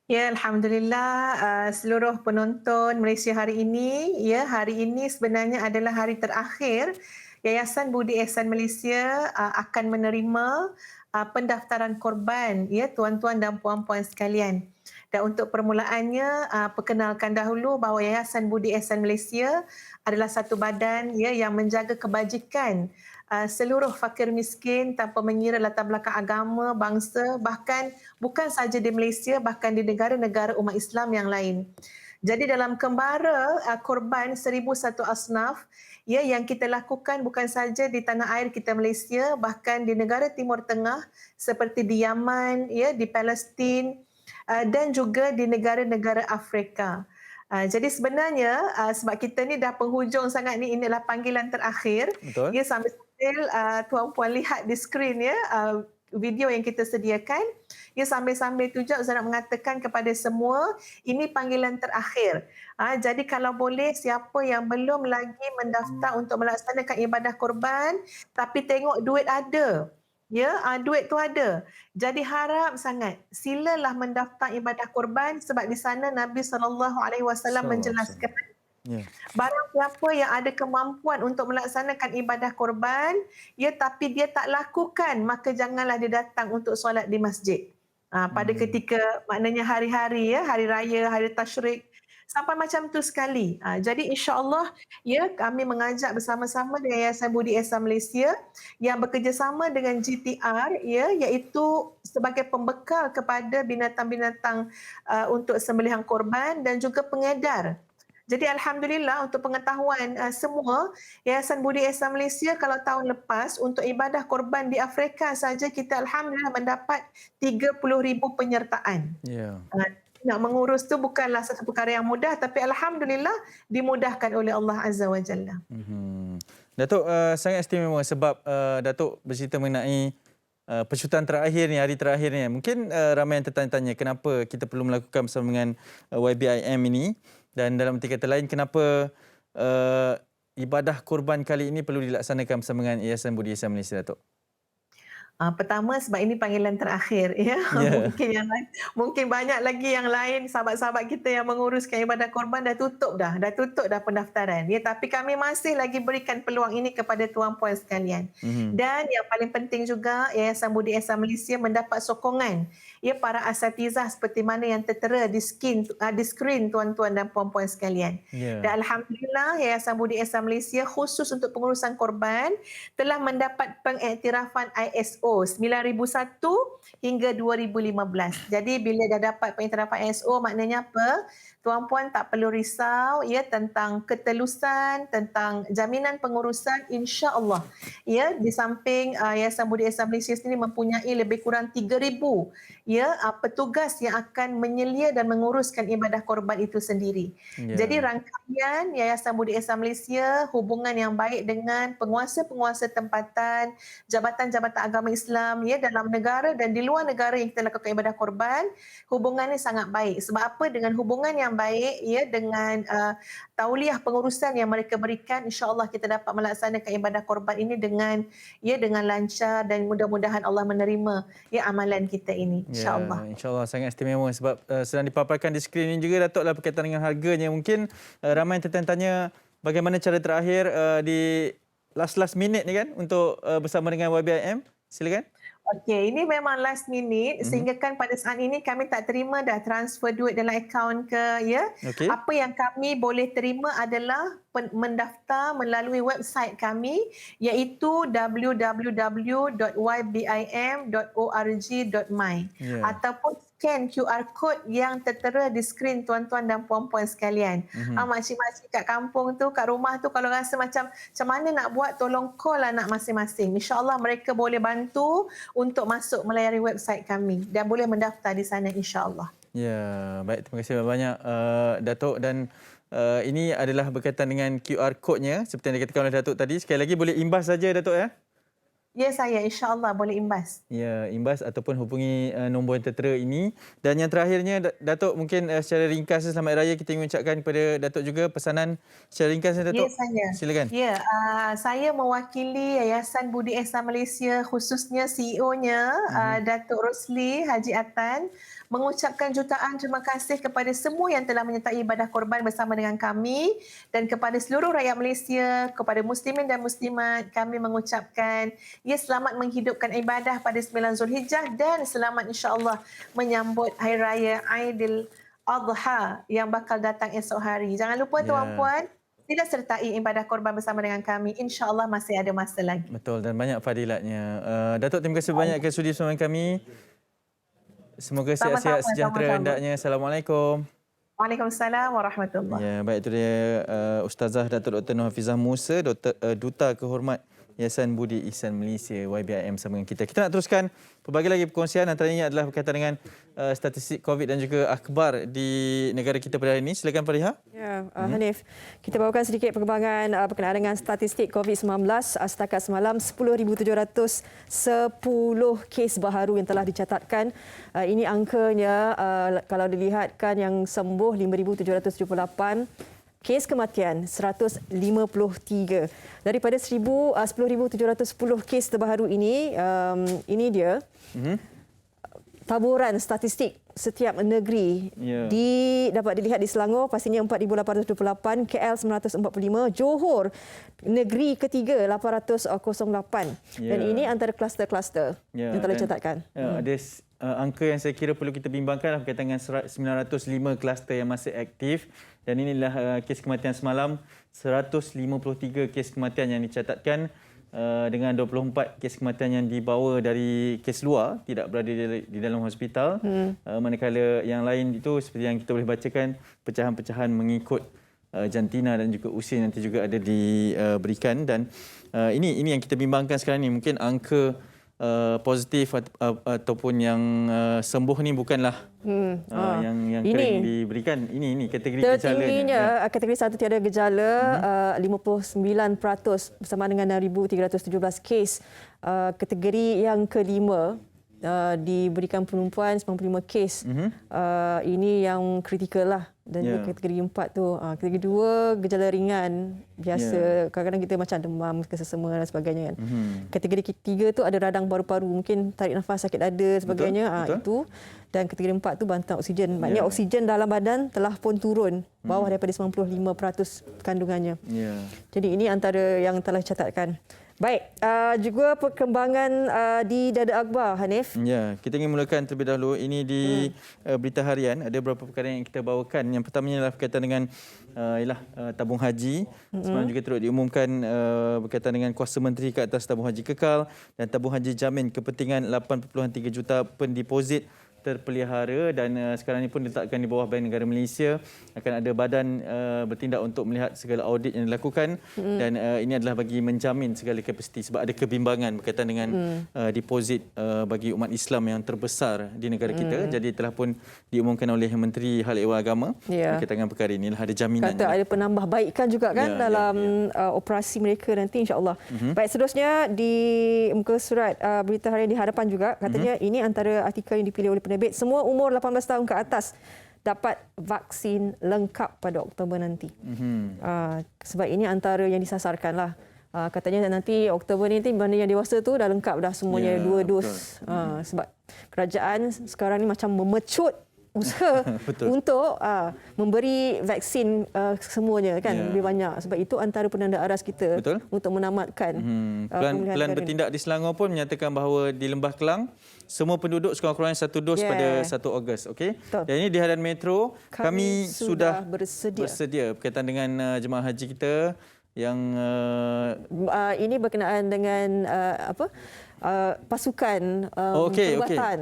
Ya, Alhamdulillah seluruh penonton Malaysia hari ini, ya, hari ini sebenarnya adalah hari terakhir Yayasan Budi Ihsan Malaysia akan menerima pendaftaran korban, ya, tuan-tuan dan puan-puan sekalian. Dan untuk permulaannya, perkenalkan dahulu bahawa Yayasan Budi Ihsan Malaysia adalah satu badan, ya, yang menjaga kebajikan seluruh fakir miskin tanpa mengira latar belakang agama, bangsa, bahkan bukan sahaja di Malaysia, bahkan di negara-negara umat Islam yang lain. Jadi dalam kembara korban 1001 asnaf, ya, yang kita lakukan bukan saja di tanah air kita Malaysia, bahkan di negara Timur Tengah seperti di Yaman, ya, di Palestin dan juga di negara-negara Afrika. Jadi sebenarnya sebab kita ni dah penghujung sangat ni, inilah panggilan terakhir. Betul. Ya, sambil-sambil tuan-puan lihat di skrin, ya, video yang kita sediakan. Ya, sambil-sambil tu juga saya nak mengatakan kepada semua, ini panggilan terakhir. Jadi kalau boleh siapa yang belum lagi mendaftar untuk melaksanakan ibadah korban tapi tengok duit ada, ya, duit tu ada. Jadi harap sangat silalah mendaftar ibadah korban sebab di sana Nabi SAW menjelaskan barang siapa yang ada kemampuan untuk melaksanakan ibadah korban, ya, tapi dia tak lakukan, maka janganlah dia datang untuk solat di masjid. Pada ketika maknanya hari-hari, ya, hari raya, hari tasyrik, sampai macam tu sekali. Jadi insya-Allah, ya, kami mengajak bersama-sama dengan Yayasan Budi Ihsan Malaysia yang bekerjasama dengan GTR, ya, iaitu sebagai pembekal kepada binatang-binatang untuk sembelihan korban dan juga pengedar. Jadi Alhamdulillah untuk pengetahuan semua, Yayasan Budi Ihsan Malaysia kalau tahun lepas untuk ibadah korban di Afrika saja kita Alhamdulillah mendapat 30,000 penyertaan. Ya. Nak mengurus tu bukanlah satu perkara yang mudah, tapi Alhamdulillah dimudahkan oleh Allah Azza wa Jalla. Datuk sangat istimewa sebab Datuk bercerita mengenai pesyutan terakhir ni, hari terakhir ni. Mungkin ramai yang tertanya-tanya kenapa kita perlu melakukan bersama dengan YBIM ini. Dan dalam arti kata lain, kenapa ibadah korban kali ini perlu dilaksanakan bersama dengan Yayasan Budi Ihsan Malaysia, Datuk? Pertama sebab ini panggilan terakhir, ya. Mungkin banyak lagi yang lain sahabat-sahabat kita yang menguruskan ibadah korban dah tutup dah pendaftaran, ya, tapi kami masih lagi berikan peluang ini kepada tuan-puan sekalian. Dan yang paling penting juga Yayasan Budi Ihsan Malaysia mendapat sokongan, ya, para asatizah seperti mana yang tertera di skrin tuan-tuan dan puan-puan sekalian. Dan Alhamdulillah Yayasan Budi Ihsan Malaysia khusus untuk pengurusan korban telah mendapat pengiktirafan ISO 9001 hingga 2015. Jadi bila dah dapat pengiktirafan ISO maknanya apa? Tuan-puan tak perlu risau, ya, tentang ketelusan, tentang jaminan pengurusan, insya-Allah. Ya, di samping Yayasan Budi Ihsan Malaysia sendiri mempunyai lebih kurang 3,000, ya, petugas yang akan menyelia dan menguruskan ibadah korban itu sendiri. Jadi rangkaian Yayasan Budi Ihsan Malaysia hubungan yang baik dengan penguasa-penguasa tempatan, jabatan-jabatan agama Islam, ya, dalam negara dan di luar negara yang kita lakukan ibadah korban, hubungan ini sangat baik. Sebab apa? Dengan hubungan yang baik, ya, dengan tauliah pengurusan yang mereka berikan, insya-Allah kita dapat melaksanakan ibadah korban ini dengan, ya, dengan lancar dan mudah-mudahan Allah menerima, ya, amalan kita ini, insya-Allah. Ya, insya-Allah sangat istimewa sebab sedang dipaparkan di skrin ini juga, Datuk, lah berkaitan dengan harganya. Mungkin ramai yang tertanya bagaimana cara terakhir di last minute ni kan untuk bersama dengan YBIM. Silakan. Okey, ini memang last minute sehingga kan pada saat ini kami tak terima dah transfer duit dalam akaun ke, ya. Apa yang kami boleh terima adalah mendaftar melalui website kami iaitu www.ybim.org.my ataupun scan QR code yang tertera di skrin tuan-tuan dan puan-puan sekalian. Makcik-makcik kat kampung tu, kat rumah tu kalau rasa macam mana nak buat, tolong call anak masing-masing. InsyaAllah mereka boleh bantu untuk masuk melayari website kami dan boleh mendaftar di sana, insyaAllah. Ya, baik. Terima kasih banyak Datuk, dan ini adalah berkaitan dengan QR code-nya seperti yang dikatakan oleh Datuk tadi. Sekali lagi boleh imbas saja, Datuk, ya. Ya saya, insya-Allah boleh imbas. Ya, imbas ataupun hubungi nombor yang tertera ini. Dan yang terakhirnya, Datuk, mungkin secara ringkas Selamat Raya kita ingin ucapkan kepada Datuk juga pesanan secara ringkas, Datuk. Ya, saya. Silakan. Ya, saya mewakili Yayasan Budi Ihsan Malaysia, khususnya CEO-nya Datuk Rosli Haji Atan, mengucapkan jutaan terima kasih kepada semua yang telah menyertai ibadah korban bersama dengan kami dan kepada seluruh rakyat Malaysia, kepada muslimin dan muslimat, kami mengucapkan selamat menghidupkan ibadah pada 9 Zulhijjah dan selamat insya-Allah menyambut Hari Raya Aidil Adha yang bakal datang esok hari. Jangan lupa tuan-puan, sila sertai ibadah korban bersama dengan kami. InsyaAllah masih ada masa lagi. Betul, dan banyak fadilatnya. Datuk, terima kasih banyak kerana sudi bersama kami. Semoga sihat-sihat sejahtera hendaknya. Assalamualaikum. Waalaikumsalam warahmatullahi. Ya, baik, itu dia Ustazah Datuk Dr. Nur Hafizah Musa, Duta Kehormat Yayasan Budi Ihsan Malaysia YBIM bersama dengan kita. Kita nak teruskan pelbagai lagi perkongsian, antaranya adalah berkaitan dengan statistik COVID dan juga akhbar di negara kita pada hari ini. Silakan Fariha. Ya, Hanif, kita bawakan sedikit perkembangan berkenaan dengan statistik COVID-19. Setakat semalam 10,710 kes baharu yang telah dicatatkan. Ini angkanya kalau dilihatkan yang sembuh 5,778. Kes kematian 153. Daripada 10,710 kes terbaru ini dia taburan statistik setiap negeri dapat dilihat di Selangor pastinya 4,828, KL 945, Johor negeri ketiga 808. Dan ini antara kluster-kluster yang telah dicatatkan. Ada angka yang saya kira perlu kita bimbangkan berkaitan dengan 905 kluster yang masih aktif. Dan inilah kes kematian semalam, 153 kes kematian yang dicatatkan dengan 24 kes kematian yang dibawa dari kes luar, tidak berada di dalam hospital. Manakala yang lain itu seperti yang kita boleh bacakan, pecahan-pecahan mengikut jantina dan juga usia nanti juga ada diberikan. Dan ini yang kita bimbangkan sekarang ni, mungkin angka positif ataupun yang sembuh ni bukanlah yang kering diberikan. Ini kategori gejala. Tertingginya kategori 1 tiada gejala 59% bersama dengan 6,317 kes. Kategori yang kelima diberikan penumpuan 95 kes. Ini yang kritikal lah. Dan juga kategori 4 tu, kategori 2 gejala ringan biasa, kadang-kadang kita macam demam, kesesema dan sebagainya kan. Kategori ketiga tu ada radang paru-paru, mungkin tarik nafas, sakit dada sebagainya. Itu. Dan kategori 4 tu bantuan oksigen. Maknanya oksigen dalam badan telah pun turun bawah daripada 95% kandungannya. Jadi ini antara yang telah dicatatkan. Baik, juga perkembangan di Dada Akbar, Hanif. Ya, kita ingin mulakan terlebih dahulu. Ini di berita harian, ada beberapa perkara yang kita bawakan. Yang pertamanya adalah berkaitan dengan tabung haji. Semalam juga turut diumumkan berkaitan dengan kuasa menteri ke atas tabung haji kekal dan tabung haji jamin kepentingan 8.3 juta pendeposit terpelihara, dan sekarang ini pun diletakkan di bawah Bank Negara Malaysia. Akan ada badan bertindak untuk melihat segala audit yang dilakukan, dan ini adalah bagi menjamin segala kapasiti sebab ada kebimbangan berkaitan dengan deposit bagi umat Islam yang terbesar di negara kita. Jadi telah pun diumumkan oleh Menteri Hal Ehwal Agama berkaitan dengan perkara ini, ada jaminan. Kata ada penambahbaikan juga kan dalam operasi mereka nanti, insya-Allah. Baik, seterusnya di muka surat berita harian di Harapan juga katanya ini antara artikel yang dipilih oleh penerbit, semua umur 18 tahun ke atas dapat vaksin lengkap pada Oktober nanti. Sebab ini antara yang disasarkan lah. Katanya nanti Oktober ni mana yang dewasa tu dah lengkap dah semuanya 2 dos. Sebab kerajaan sekarang ni macam memecut usaha untuk memberi vaksin semuanya kan, lebih banyak. Sebab itu antara penanda aras kita untuk menamatkan. Pelan bertindak di Selangor pun menyatakan bahawa di Lembah Kelang semua penduduk sekurang-kurangnya 1 dos pada 1 Ogos. Okey. Dan ini di Harian Metro kami sudah bersedia berkaitan dengan jemaah haji kita yang ini berkenaan dengan pasukan perubatan.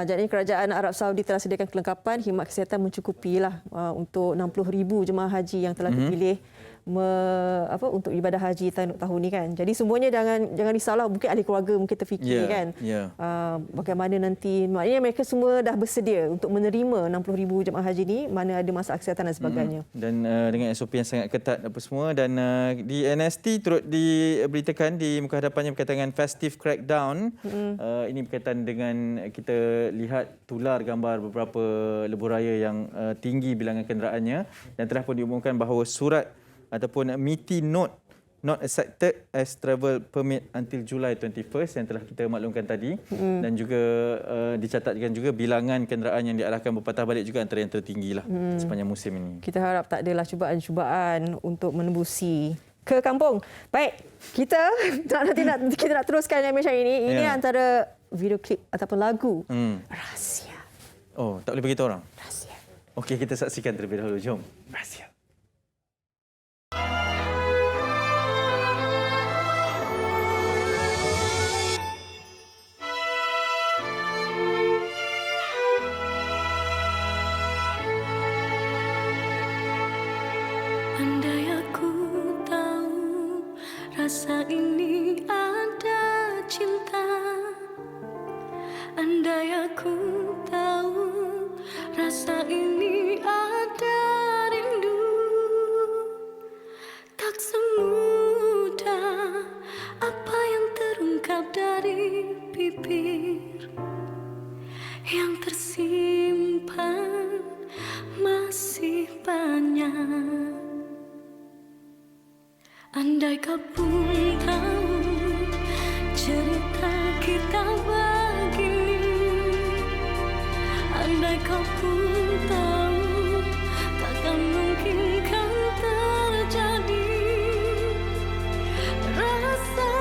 Jadi kerajaan Arab Saudi telah sediakan kelengkapan, khidmat kesihatan mencukupilah untuk 60,000 jemaah haji yang telah terpilih untuk ibadah haji tahun ni kan. Jadi semuanya jangan risaulah, mungkin ahli keluarga mungkin terfikir kan. Bagaimana nanti, maknanya mereka semua dah bersedia untuk menerima 60,000 jemaah haji ni, mana ada masalah kesihatan dan sebagainya. Dan dengan SOP yang sangat ketat apa semua, dan di NST turut diberitakan di muka hadapannya berkaitan dengan festive crackdown. Ini berkaitan dengan kita lihat tular gambar beberapa lebuh raya yang tinggi bilangan kenderaannya, dan telah pun diumumkan bahawa surat ataupun MITI note not accepted as travel permit until July 21st yang telah kita maklumkan tadi, dan juga dicatatkan juga bilangan kenderaan yang diarahkan berpatah balik juga antara yang tertinggi lah sepanjang musim ini. Kita harap tak adalah cubaan-cubaan untuk menembusi ke kampung. Baik, kita nak teruskan emission ini. Ini antara video klip ataupun lagu rahsia. Oh, tak boleh beritahu orang? Rahsia. Okey, kita saksikan terlebih dahulu. Jom. Rahsia. Andai aku tahu rasa ini ada cinta, andai aku tahu rasa ini ada rindu, tak semudah apa yang terungkap dari bibir, yang tersimpan masih banyak. Andai kau pun tahu cerita kita begini, andai kau pun tahu takkan mungkin kan terjadi. Rasa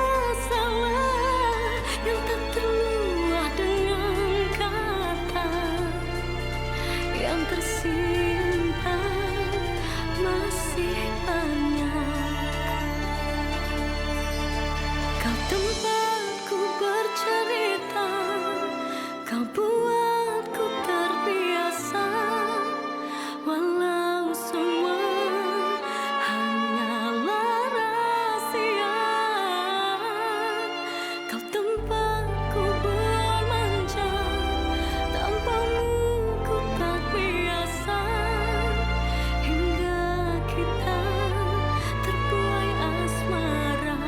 salah yang tak terluah dengan kata, yang tersimpan masih banyak. Kau tempatku bercerita, kau buatku terbiasa, walau semua hanyalah rahasia. Kau tempatku bermanja, tanpamu ku tak biasa, hingga kita terbuai asmara.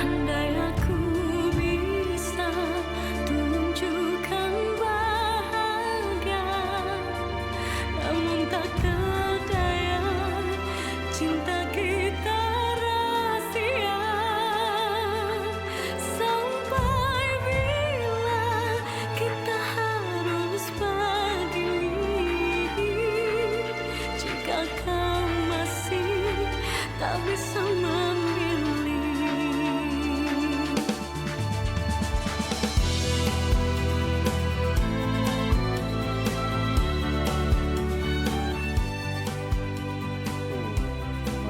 Andai aku bisa tunjukkan bahagia, namun tak berdaya, cinta kita rahsia. Sampai bila kita harus begini, jika kau masih tak bisa memilih.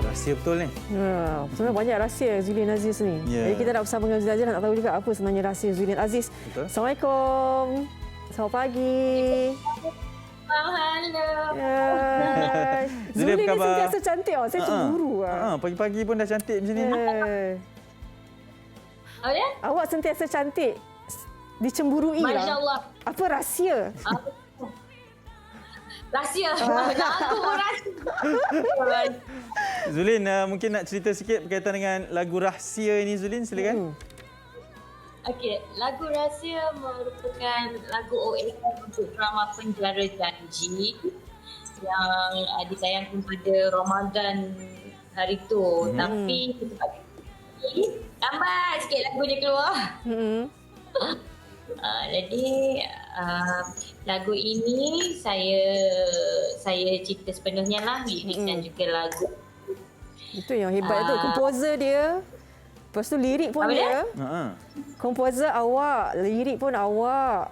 Rahsia betul ni. Sebenarnya banyak rahsia Zulin Aziz ni. Jadi kita nak bersama dengan Zulin Aziz, nak tahu juga apa sebenarnya rahsia Zulin Aziz. Betul. Assalamualaikum. Selamat pagi. Halo. Zulin ni sentiasa cantik. Saya cemburu. Pagi-pagi pun dah cantik macam ni. Apa dia? Awak sentiasa cantik. Dicemburui lah. Masya Allah. Apa rahsia? Rahsia. Aku rahsia. Zulin, mungkin nak cerita sikit berkaitan dengan lagu Rahsia ini, Zulin, silakan. Okey, lagu Rahsia merupakan lagu OST untuk drama Penjara Janji yang ditayangkan pada Ramadan hari tu. Tapi lambat sikit lagunya keluar. Jadi lagu ini saya cipta sepenuhnya lah, lirik dan juga lagu. Itu yang hebat tu, komposer dia. Lepas tu lirik pun dia. Komposer awak, lirik pun awak.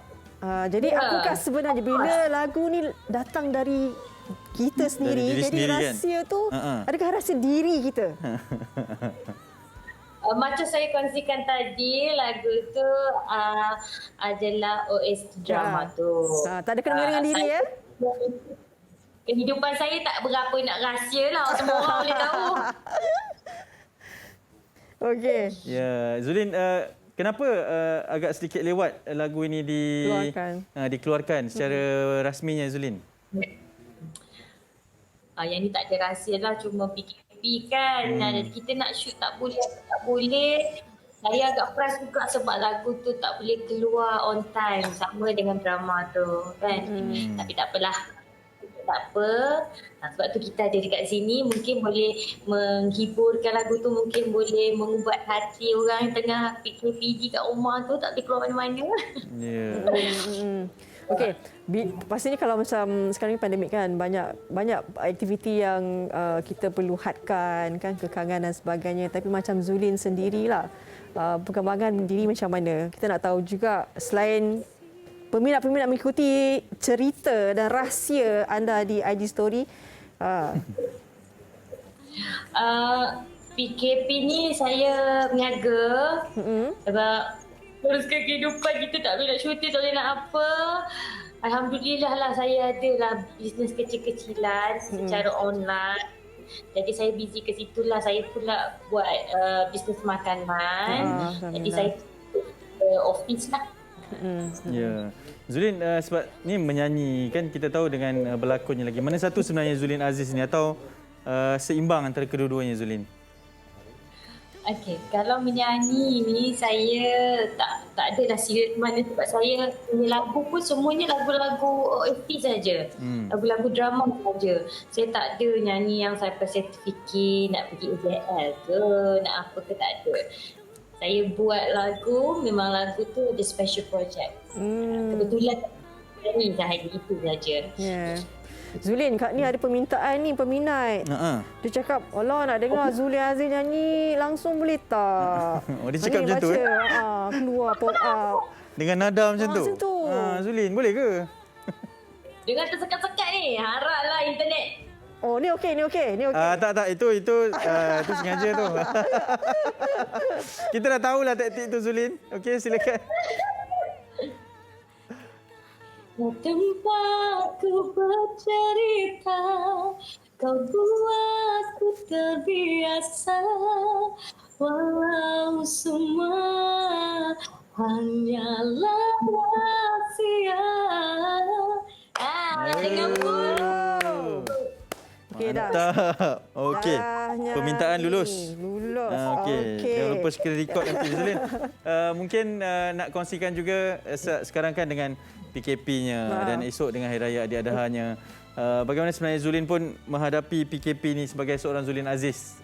Jadi apakah sebenarnya bila lagu ni datang dari kita sendiri, jadi rahsia tu adakah rahsia diri kita? Macam saya kongsikan tadi, lagu tu adalah OST drama tu. Tak ada kena dengan diri ya? kehidupan saya tak berapa nak rahsia lah. Semua orang boleh tahu. Okey. Ya, Zulin, kenapa agak sedikit lewat lagu ini dikeluarkan secara rasminya, Zulin? Yang ni tak ada rahsia lah, cuma PKP kan. Kita nak shoot tak boleh. Saya agak frust juga sebab lagu tu tak boleh keluar on time sama dengan drama tu kan. Tapi tak apalah. Tak apa. Sebab tu kita ada dekat sini, mungkin boleh menghiburkan lagu tu, mungkin boleh mengubat hati orang yang tengah PKPD kat rumah tu, tak boleh keluar mana-mana. Ya. Okey, pastinya kalau macam sekarang ni pandemik kan, banyak aktiviti yang kita perlu hadkan kan, kekangan dan sebagainya. Tapi macam Zulin sendirilah, perkembangan diri macam mana? Kita nak tahu juga, selain peminat-peminat mengikuti cerita dan rahsia anda di IG Story. PKP ni saya berniaga sebab teruskan kehidupan kita, tak boleh nak syuting, tak boleh nak apa. Alhamdulillah lah, saya ada lah bisnes kecil-kecilan secara online. Jadi saya busy ke situ lah. Saya pula buat bisnes makanan. Jadi saya office lah. Ya. Zulin, sebab ni menyanyi kan, kita tahu dengan berlakonnya lagi. Mana satu sebenarnya Zulin Aziz ni, atau seimbang antara kedua-duanya, Zulin? Okey, kalau menyanyi ni saya tak adalah serius mana, sebab saya punya lagu pun semuanya lagu-lagu OST saja. Lagu-lagu drama saja. Saya tak ada nyanyi yang sampai sertifikat nak pergi UJL ke, nak apa ke, tak ada. Saya buat lagu, memang lagu tu ada special project. Kebetulan nyanyi sahaja, itu saja. Yeah. Zulin, kat ni ada permintaan ni, peminat. Dia cakap, Allah nak dengar Zulin Aziz nyanyi langsung boleh tak? Oh, dia cakap macam tu? Keluar pop up. Dengan nada macam tu? Macam tu. Zulin, boleh ke? Dengan tersekat-sekat ni, haraplah internet. Oh, ni okey. Tak, itu sengaja tu. Kita dah tahulah taktik tu, Zulin. Okey, silakan. Tempatku bercerita, kau buatku terbiasa, walau semua hanyalah rahsia. Dengan Mantap. Okey. Permintaan lulus. Okey. Jangan lupa screen record nanti, Zulin. Mungkin nak kongsikan juga sekarang kan dengan PKP-nya dan esok dengan Hari Raya Aidiladaha-nya. Bagaimana sebenarnya Zulin pun menghadapi PKP ni sebagai seorang Zulin Aziz?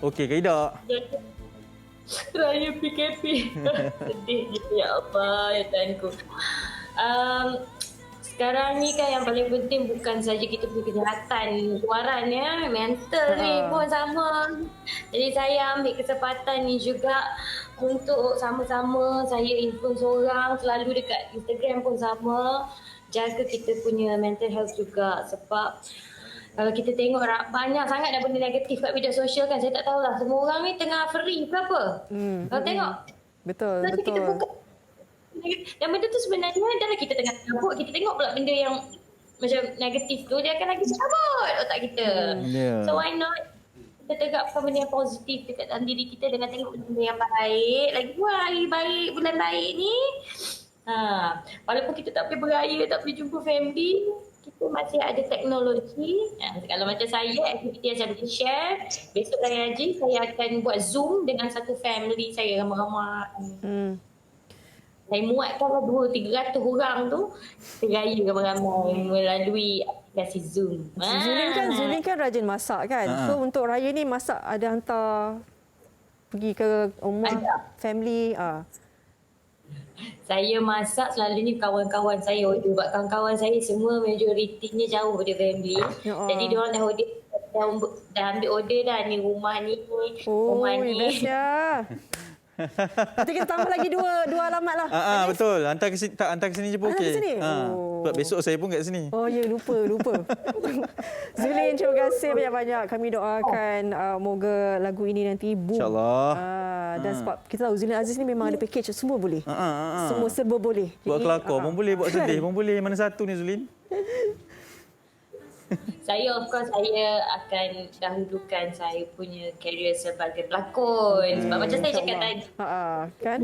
Okey ke tidak? Raya PKP. Sedih je, ya Allah, ya Tuhanku. Sekarang ni kan yang paling penting bukan saja kita punya kesihatan luaran ya, mental ni pun sama. Jadi saya ambil kesempatan ni juga untuk sama-sama saya influence orang, selalu dekat Instagram pun sama, jaga kita punya mental health juga. Sebab kalau kita tengok banyak sangat dah benda negatif kat media sosial kan, saya tak tahulah semua orang ni tengah free ke apa. Kalau tengok betul. Kita buka. Dan benda tu sebenarnya adalah kita tengah sibuk, kita tengok pula benda yang macam negatif tu, dia akan lagi selamat otak kita. So why not kita tegakkan benda yang positif dekat dalam diri kita dengan tengok benda yang baik. Lagi hari baik, bulan baik ni. Walaupun kita tak boleh beraya, tak boleh jumpa family, kita masih ada teknologi. Kalau macam saya, aktiviti yang saya boleh share, besok Raya Haji saya akan buat Zoom dengan satu family saya ramai-ramai. Saya muatkanlah 200-300 orang tu beraya ramai-ramai melalui aplikasi Zoom. Zulin kan rajin masak kan? So untuk raya ni masak ada hantar pergi ke rumah family? Saya masak selalunya kawan-kawan saya order. Sebab kawan-kawan saya semua majoritinya jauh dari family. Jadi diorang dah order, dah ambil order dah ni rumah ni, rumah ni. Best ya. Nanti kita tambah lagi dua alamat lah. Betul. Hantar ke sini je pun okey. Sebab besok saya pun kat sini. Oh ya, lupa. Zulin, terima kasih banyak-banyak. Kami doakan moga lagu ini nanti boom. InsyaAllah. Dan sebab kita tahu Zulin Aziz ni memang ada package, semua boleh. Semua serba boleh. Buat kelakar pun boleh, buat sedih pun boleh. Mana satu ni, Zulin? Saya of course saya akan dahulukan saya punya career sebagai pelakon. Sebab macam saya cakap tadi. Kan?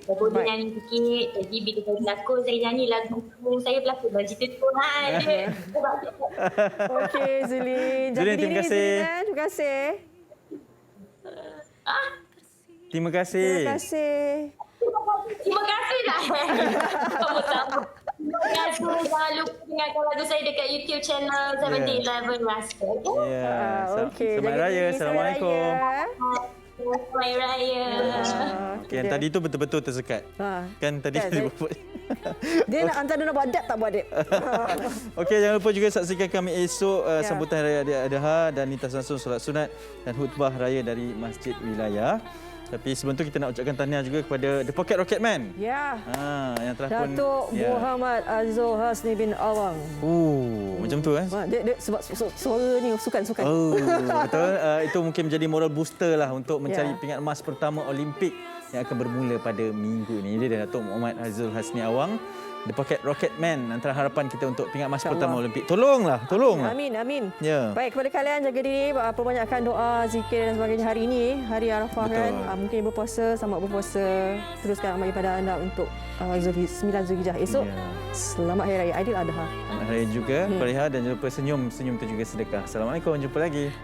Saya boleh nyanyi sikit. Jadi bila saya pelakon, saya nyanyi lagu saya pelakon dalam cerita tu. Okey Zulin. Zulin, terima kasih. Terima kasih. Terima kasih. Terima kasih. Terima kasih dah. Sama-sama. Jangan lupa dengarkan lagu saya dekat YouTube channel 7011 Rasta. Ya. Okey. Selamat Raya. Assalamualaikum. Selamat Raya. Okay, yang tadi tu betul-betul tersekat. Kan tadi dia buat. Dia nak antara nak buat adab tak buat adab. Okey, jangan lupa juga saksikan kami esok sambutan Raya Aidilladha dan lintas langsung solat sunat dan khutbah raya dari Masjid Wilayah. Tapi sebelum tu kita nak ucapkan tahniah juga kepada The Pocket Rocket Man. Ya. Yang telah pun Datuk Muhammad Azul Hasni bin Awang. Macam tu Dia sebab suara ni sukan-sukan. Betul. Itu mungkin menjadi moral booster lah untuk mencari pingat emas pertama Olimpik yang akan bermula pada minggu ni. Dia Datuk Muhammad Azul Hasni Awang, The Pocket Rocket Man, antara harapan kita untuk pingat emas pertama Olimpik. Tolonglah. Amin. Ya. Baik, kepada kalian jaga diri, perbanyakkan doa, zikir dan sebagainya hari ini, hari Arafah kan. Mungkin berpuasa, selamat berpuasa. Teruskan amal ibadah anda untuk 9 Zulhijjah esok. Selamat Hari Raya Aidiladha. Selamat Hari Raya juga, Fariha, dan jangan lupa senyum itu juga sedekah. Assalamualaikum, jumpa lagi.